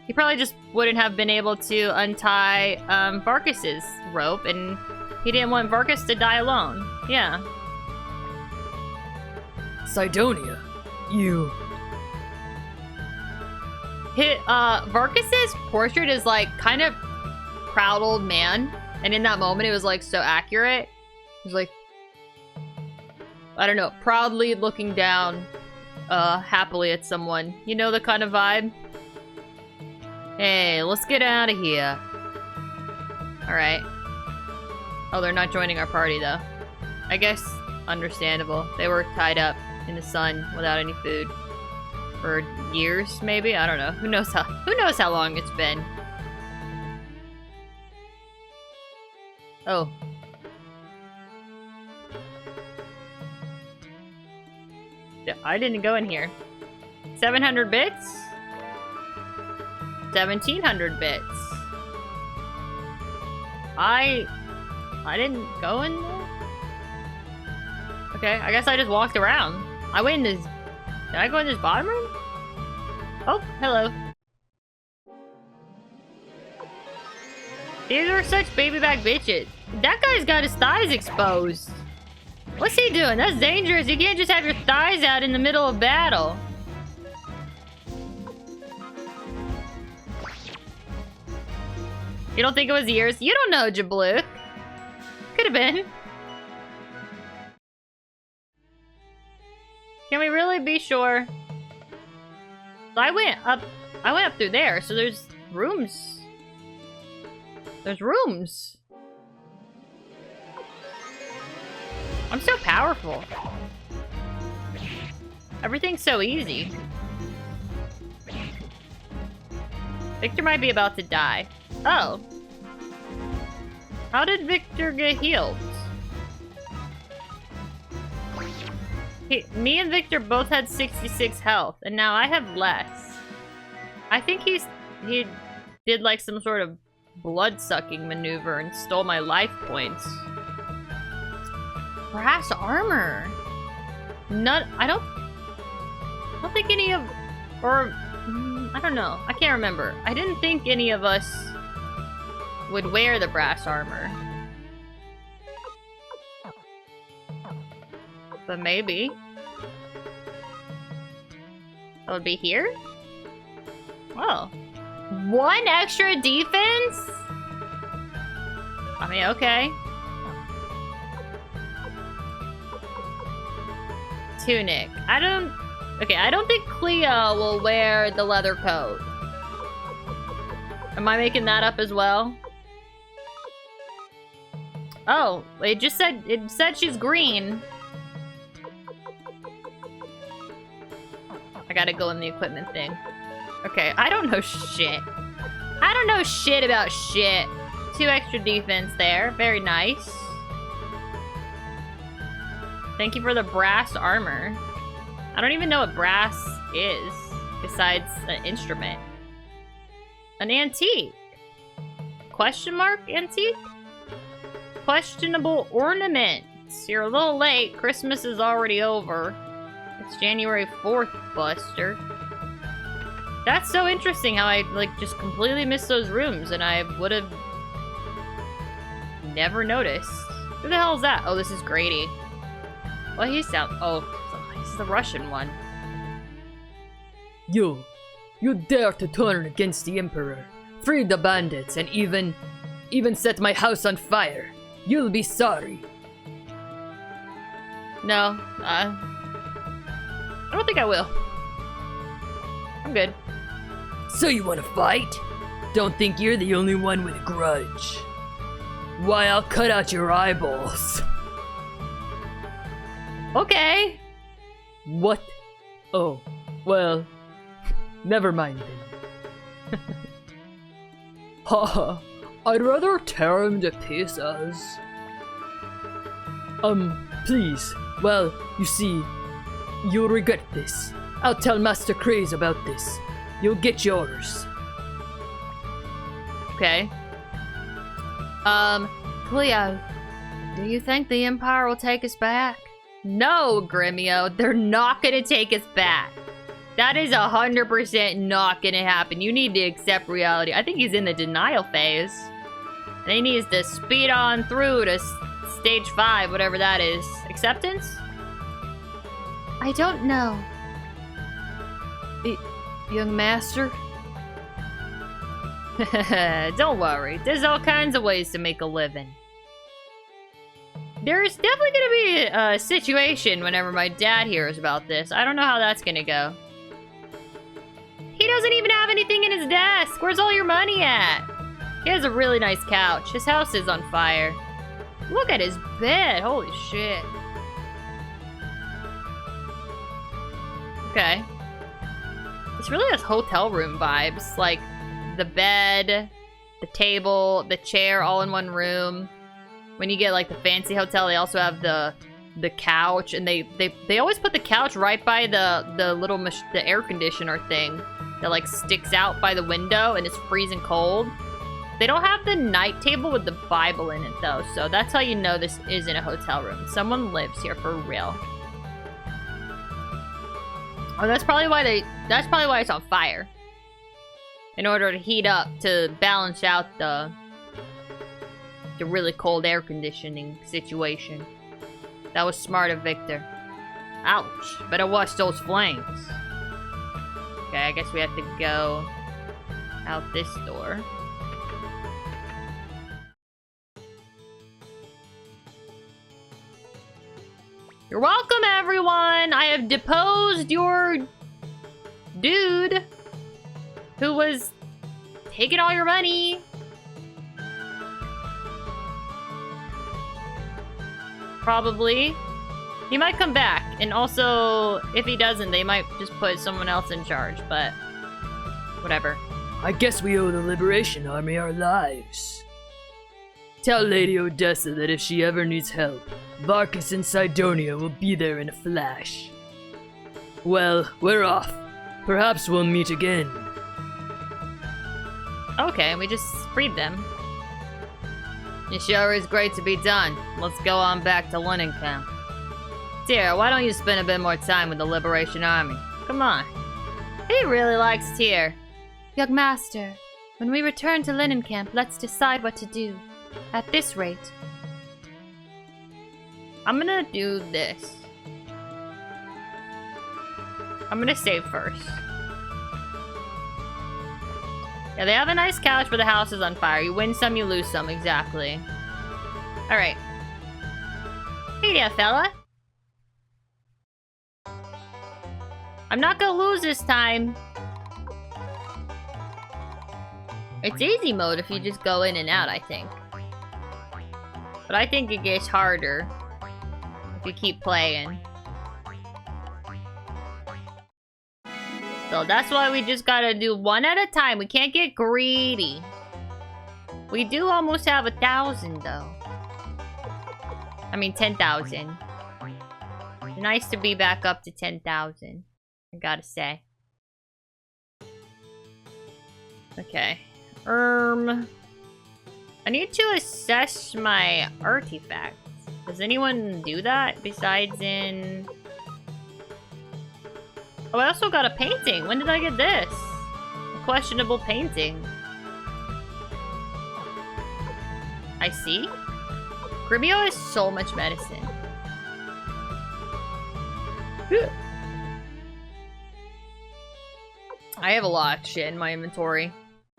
he probably just wouldn't have been able to untie, Varkus's rope, and he didn't want Varkus to die alone. Yeah. Sidonia, Varkus's portrait is like kind of proud old man, and in that moment it was like so accurate. He was like, I don't know, proudly looking down, happily at someone. You know the kind of vibe? Hey, let's get out of here. Alright. Oh, they're not joining our party though. I guess understandable. They were tied up in the sun without any food for years, maybe. I don't know. Who knows how long it's been. Oh. Yeah, I didn't go in here. 700 bits? 1700 bits. I didn't go in there? Okay, I guess I just walked around. I went in this... Did I go in this bottom room? Oh, hello. These are such baby back bitches. That guy's got his thighs exposed. What's he doing? That's dangerous. You can't just have your thighs out in the middle of battle. You don't think it was ears? You don't know, Jablook. Could have been. Can we really be sure? I went up through there, so there's rooms. There's rooms. I'm so powerful. Everything's so easy. Victor might be about to die. Oh. How did Victor get healed? Me and Victor both had 66 health, and now I have less. I think he did like some sort of blood-sucking maneuver and stole my life points. Brass armor. I don't think any of, or I don't know. I can't remember. I didn't think any of us would wear the brass armor. But maybe. That would be here? Oh. 1 extra defense? I mean, okay. Tunic. I don't think Cleo will wear the leather coat. Am I making that up as well? Oh, it said she's green. I gotta go in the equipment thing. Okay, I don't know shit. I don't know shit about shit. 2 extra defense there. Very nice. Thank you for the brass armor. I don't even know what brass is, besides an instrument. An antique. Question mark antique? Questionable ornaments. You're a little late. Christmas is already over. It's January 4th, Buster. That's so interesting how I, like, just completely missed those rooms and I would have never noticed. Who the hell is that? Oh, this is Grady. Well, he sounds... Oh, he's the Russian one. You dare to turn against the Emperor, free the bandits, and even set my house on fire. You'll be sorry. No. I don't think I will. I'm good. So you want to fight? Don't think you're the only one with a grudge. Why, I'll cut out your eyeballs. Okay. What? Oh, well, never mind then. Haha, I'd rather tear him to pieces. Please. Well, you see, you'll regret this. I'll tell Master Craze about this. You'll get yours. Okay. Cleo, do you think the Empire will take us back? No, Gremio, they're not gonna take us back. That is 100% not gonna happen. You need to accept reality. I think he's in the denial phase. And he needs to speed on through to stage 5, whatever that is. Acceptance? I don't know. Young master? Don't worry. There's all kinds of ways to make a living. There's definitely gonna be a situation whenever my dad hears about this. I don't know how that's gonna go. He doesn't even have anything in his desk. Where's all your money at? He has a really nice couch. His house is on fire. Look at his bed. Holy shit. Okay. This really has hotel room vibes. Like, the bed, the table, the chair all in one room. When you get, like, the fancy hotel, they also have the couch. And they always put the couch right by the little the air conditioner thing that, like, sticks out by the window and it's freezing cold. They don't have the night table with the Bible in it, though. So that's how you know this isn't a hotel room. Someone lives here for real. Oh, that's probably why it's on fire. In order to heat up, to balance out the really cold air conditioning situation. That was smart of Victor. Ouch. Better watch those flames. Okay, I guess we have to go out this door. You're welcome, everyone! I have deposed your dude who was taking all your money. Probably. He might come back. And also, if he doesn't, they might just put someone else in charge, but whatever. I guess we owe the Liberation Army our lives. Tell Lady Odessa that if she ever needs help, Varkas and Sidonia will be there in a flash. Well, we're off. Perhaps we'll meet again. Okay, we just freed them. It sure is great to be done. Let's go on back to Lenankamp. Tyr, why don't you spend a bit more time with the Liberation Army? Come on. He really likes Tyr. Young master, when we return to Lenankamp, let's decide what to do. At this rate. I'm gonna do this. I'm gonna save first. Yeah, they have a nice couch, but the house is on fire. You win some, you lose some. Exactly. Alright. Hey there, fella. I'm not gonna lose this time. It's easy mode if you just go in and out, I think. But I think it gets harder if you keep playing. So that's why we just gotta do one at a time. We can't get greedy. We do almost have 1,000 though. I mean 10,000. Nice to be back up to 10,000. I gotta say. Okay. I need to assess my artifacts. Does anyone do that besides in... Oh, I also got a painting. When did I get this? A questionable painting. I see. Gribio has so much medicine. I have a lot of shit in my inventory.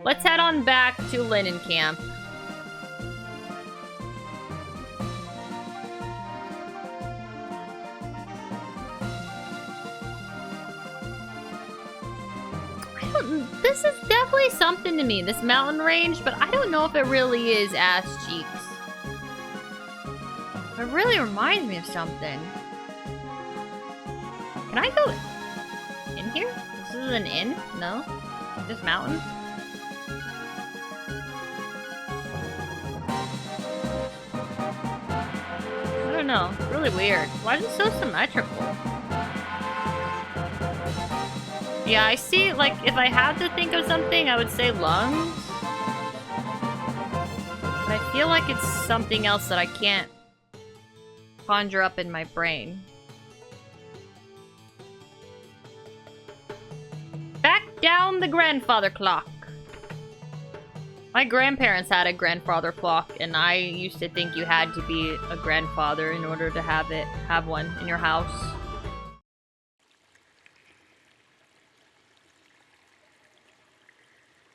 Let's head on back to Lenankamp. is definitely something to me, this mountain range, but I don't know if it really is ass cheeks. It really reminds me of something. Can I go in here? This is an inn? No? This mountain? I don't know. It's really weird. Why is it so symmetrical? Yeah, I see, like, if I had to think of something, I would say lungs. But I feel like it's something else that I can't conjure up in my brain. Back down the grandfather clock. My grandparents had a grandfather clock, and I used to think you had to be a grandfather in order to have one in your house.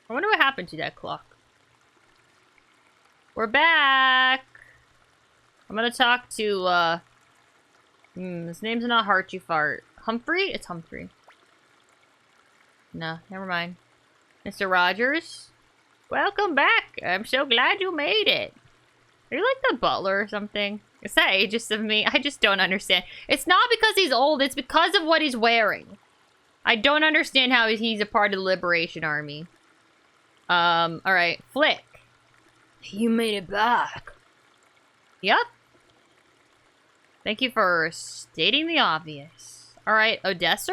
I wonder what happened to that clock. We're back! I'm gonna talk to, his name's not Heart You Fart. Humphrey? It's Humphrey. No, never mind. Mr. Rogers? Welcome back! I'm so glad you made it. Are you like the butler or something? Is that ageist of me? I just don't understand. It's not because he's old, it's because of what he's wearing. I don't understand how he's a part of the Liberation Army. Alright. Flick. You made it back. Yep. Thank you for stating the obvious. Alright, Odessa?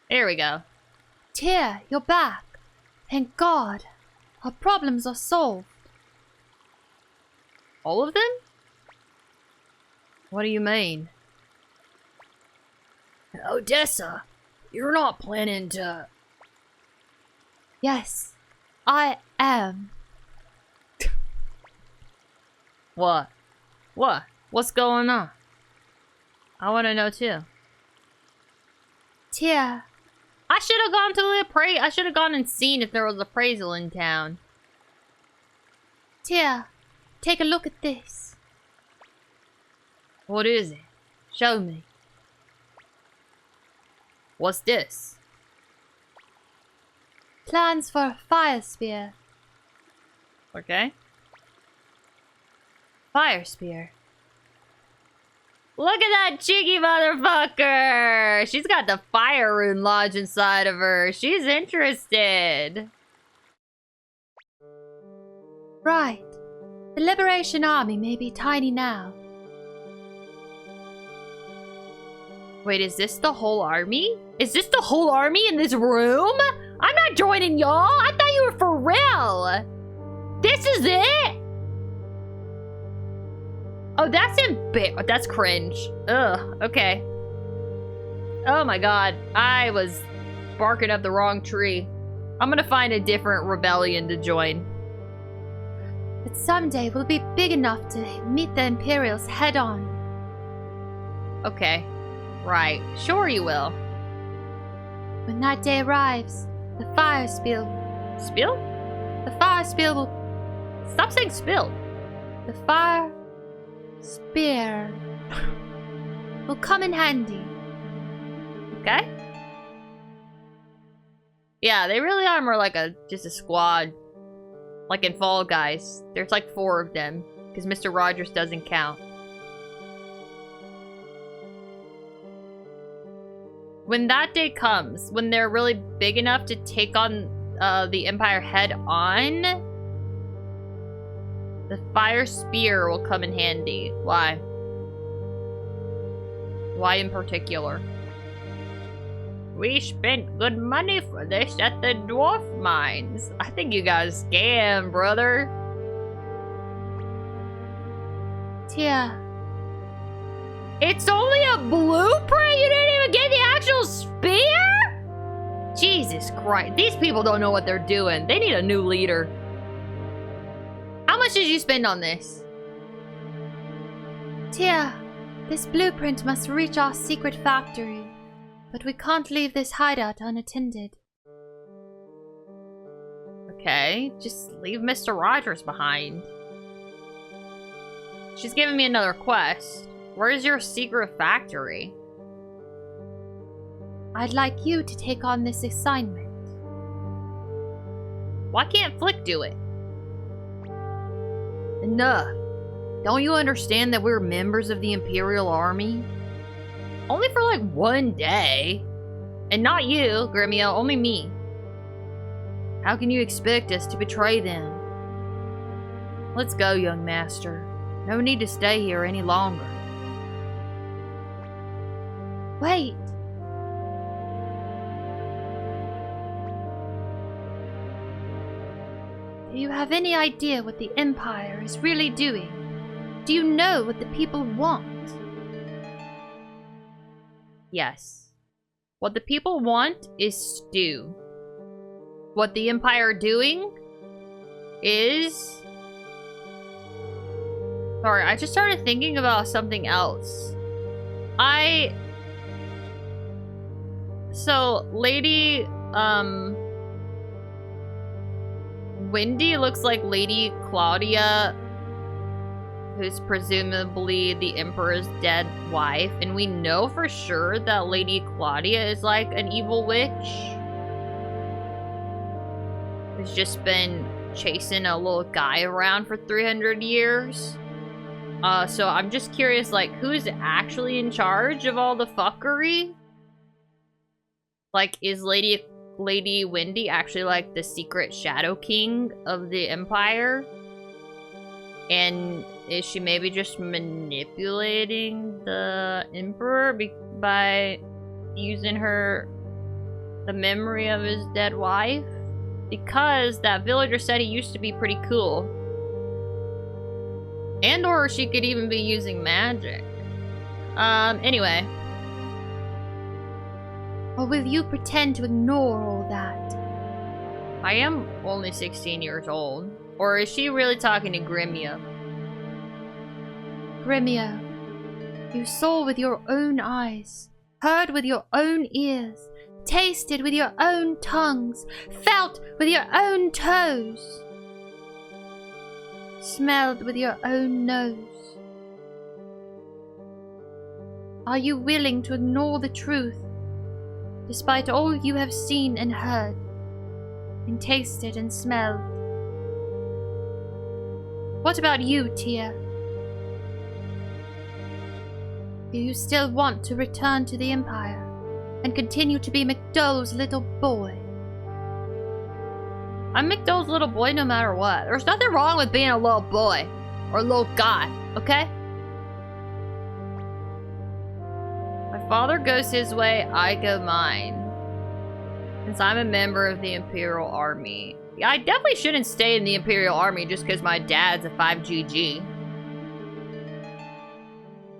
There we go. Tyr, you're back. Thank God. Our problems are solved. All of them? What do you mean? Odessa, you're not planning to... Yes, I am. What? What? What's going on? I want to know too. Tyr. I should have gone to the I should have gone and seen if there was appraisal in town. Tyr, take a look at this. What is it? Show me. What's this? Plans for a fire spear. Okay. Fire spear. Look at that cheeky motherfucker! She's got the fire rune lodge inside of her. She's interested. Right. The Liberation Army may be tiny now. Wait, is this the whole army? Is this the whole army in this room? I'm not joining y'all! I thought you were for real! This is it? Oh, that's cringe. Ugh, okay. Oh my god, I was barking up the wrong tree. I'm gonna find a different rebellion to join. But someday we'll be big enough to meet the Imperials head on. Okay. Right. Sure you will. When that day arrives, the fire spill. Spill? The fire spill will... Stop saying spill. The fire spear will come in handy. Okay. Yeah, they really are more like just a squad. Like in Fall Guys. There's like 4 of them. Because Mr. Rogers doesn't count. When that day comes, when they're really big enough to take on the Empire head on, the fire spear will come in handy. Why? Why in particular? We spent good money for this at the dwarf mines. I think you got a scam, brother. Tyr. It's only a blueprint? You didn't even get the actual spear? Jesus Christ. These people don't know what they're doing. They need a new leader. How much did you spend on this? Tyr, this blueprint must reach our secret factory. But we can't leave this hideout unattended. Okay, just leave Mr. Rogers behind. She's giving me another quest. Where's your secret factory? I'd like you to take on this assignment. Why can't Flick do it? Enough. Don't you understand that we're members of the Imperial Army? Only for like 1 day. And not you, Gremio, only me. How can you expect us to betray them? Let's go, young master. No need to stay here any longer. Wait. Do you have any idea what the Empire is really doing? Do you know what the people want? Yes. What the people want is stew. What the Empire doing is... Sorry, I just started thinking about something else. So, Lady, Wendy looks like Lady Claudia, who's presumably the Emperor's dead wife, and we know for sure that Lady Claudia is like an evil witch who's just been chasing a little guy around for 300 years. So I'm just curious, like, who's actually in charge of all the fuckery? Like, is Lady Wendy actually like the secret Shadow King of the Empire? And is she maybe just manipulating the Emperor by using the memory of his dead wife? Because that villager said he used to be pretty cool. And or she could even be using magic. Anyway. Or will you pretend to ignore all that? I am only 16 years old. Or is she really talking to Gremio? Gremio, you saw with your own eyes, heard with your own ears, tasted with your own tongues, felt with your own toes, smelled with your own nose. Are you willing to ignore the truth, despite all you have seen and heard, and tasted and smelled? What about you, Tia? Do you still want to return to the Empire and continue to be McDowell's little boy? I'm McDowell's little boy no matter what. There's nothing wrong with being a little boy or a little guy, okay? My father goes his way, I go mine. Since I'm a member of the Imperial Army. Yeah, I definitely shouldn't stay in the Imperial Army just because my dad's a 5GG.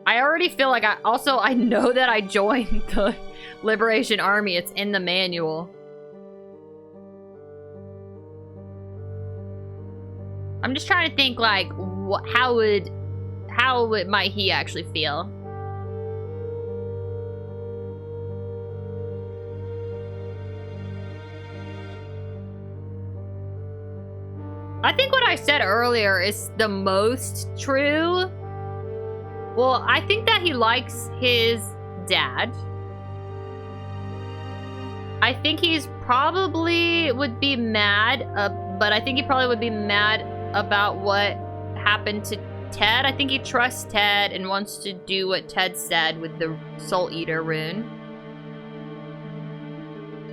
I already feel like I know that I joined the Liberation Army. It's in the manual. I'm just trying to think, like, how might he actually feel? I think what I said earlier is the most true. Well, I think that he likes his dad. I think he's probably would be mad, but I think he probably would be mad about what happened to Ted. I think he trusts Ted and wants to do what Ted said with the Soul Eater rune.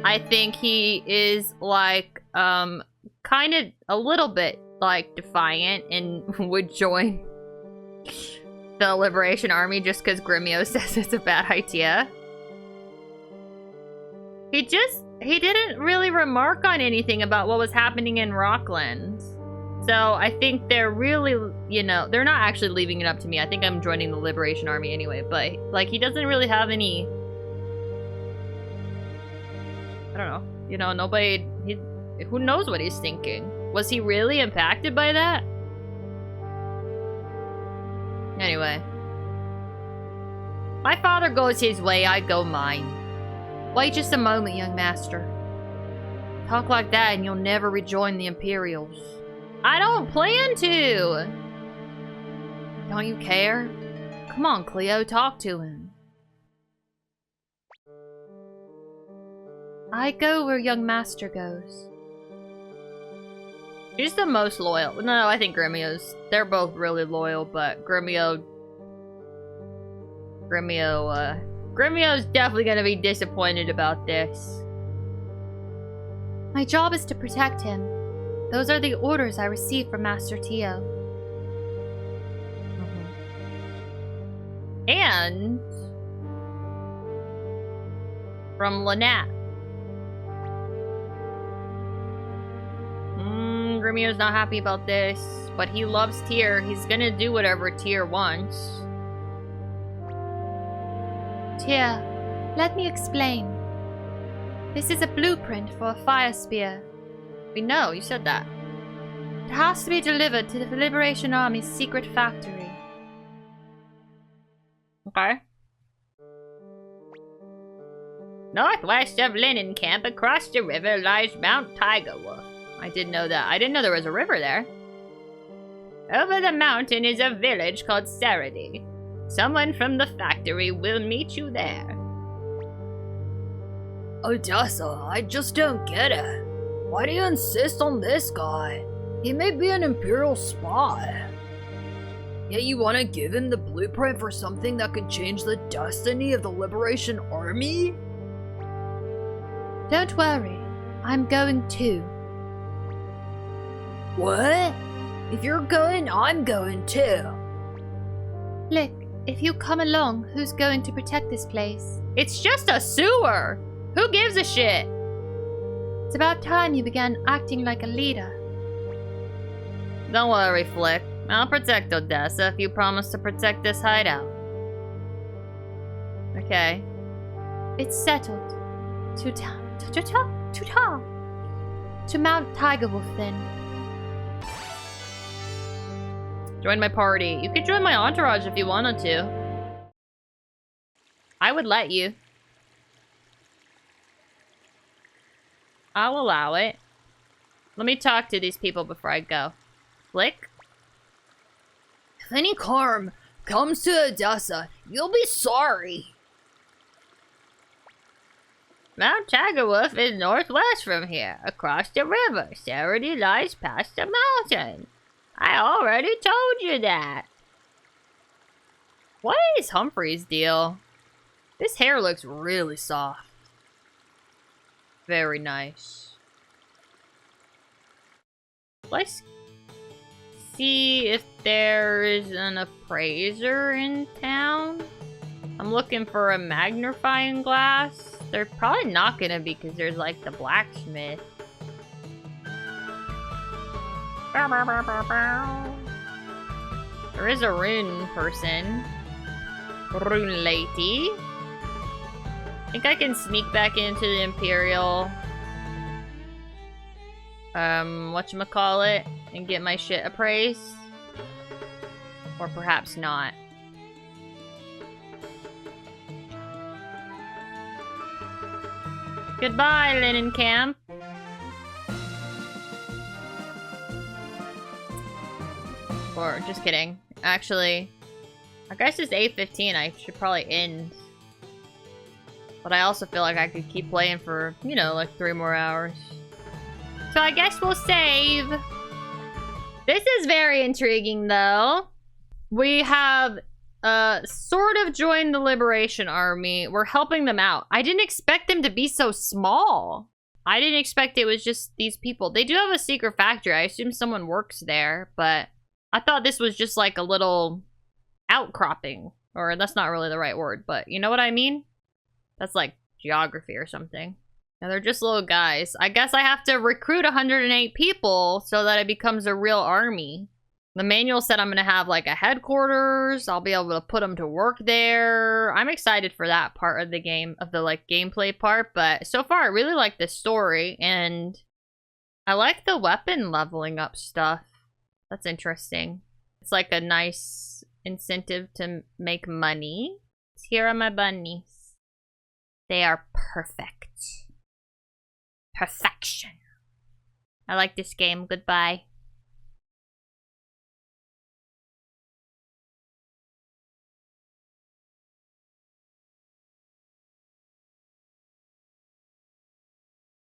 I think he is like, kind of a little bit like defiant and would join the Liberation Army just because Gremio says it's a bad idea. He didn't really remark on anything about what was happening in Rockland. So I think they're really, you know, they're not actually leaving it up to me. I think I'm joining the Liberation Army anyway, but like he doesn't really have any, I don't know, you know, nobody, who knows what he's thinking? Was he really impacted by that? Anyway. My father goes his way, I go mine. Wait just a moment, young master. Talk like that and you'll never rejoin the Imperials. I don't plan to! Don't you care? Come on, Cleo, talk to him. I go where young master goes. She's the most loyal. No, I think Gremio's. They're both really loyal, but Gremio's definitely gonna be disappointed about this. My job is to protect him. Those are the orders I received from Master Tio. And from Lenankamp. Gremio's not happy about this, but he loves Tyr. He's gonna do whatever Tyr wants. Tyr, let me explain. This is a blueprint for a fire spear. We know, you said that. It has to be delivered to the Liberation Army's secret factory. Okay. Northwest of Lenankamp, across the river, lies Mount Tigerwolf. I didn't know that. I didn't know there was a river there. Over the mountain is a village called Saradi. Someone from the factory will meet you there. Odessa, I just don't get it. Why do you insist on this guy? He may be an Imperial spy. Yet you want to give him the blueprint for something that could change the destiny of the Liberation Army? Don't worry, I'm going too. What? If you're going, I'm going too. Look, if you come along, who's going to protect this place? It's just a sewer! Who gives a shit? It's about time you began acting like a leader. Don't worry, Flick. I'll protect Odessa if you promise to protect this hideout. Okay. It's settled. To Mount Tigerwolf, then. Join my party. You could join my entourage if you wanted to. I would let you. I'll allow it. Let me talk to these people before I go. Flick? If any harm comes to Odessa, you'll be sorry. Mount Tigerwolf is northwest from here, across the river. Saradi lies past the mountain. I already told you that. What is Humphrey's deal? This hair looks really soft. Very nice. Let's see if there's an appraiser in town. I'm looking for a magnifying glass. They're probably not gonna be because there's like the blacksmith. There is a rune person. Rune lady. I think I can sneak back into the Imperial whatchamacallit and get my shit appraised. Or perhaps not. Goodbye, Lenankamp. Or, just kidding. Actually, I guess it's 8:15. I should probably end. But I also feel like I could keep playing for, you know, like 3 more hours. So I guess we'll save. This is very intriguing, though. We have sort of joined the Liberation Army. We're helping them out. I didn't expect them to be so small. I didn't expect it was just these people. They do have a secret factory. I assume someone works there, but I thought this was just like a little outcropping. Or that's not really the right word, but you know what I mean? That's like geography or something. And they're just little guys. I guess I have to recruit 108 people so that it becomes a real army. The manual said I'm going to have like a headquarters. I'll be able to put them to work there. I'm excited for that part of the game, of the like gameplay part. But so far I really like the story and I like the weapon leveling up stuff. That's interesting. It's like a nice incentive to make money. Here are my bunnies. They are perfect. Perfection. I like this game. Goodbye.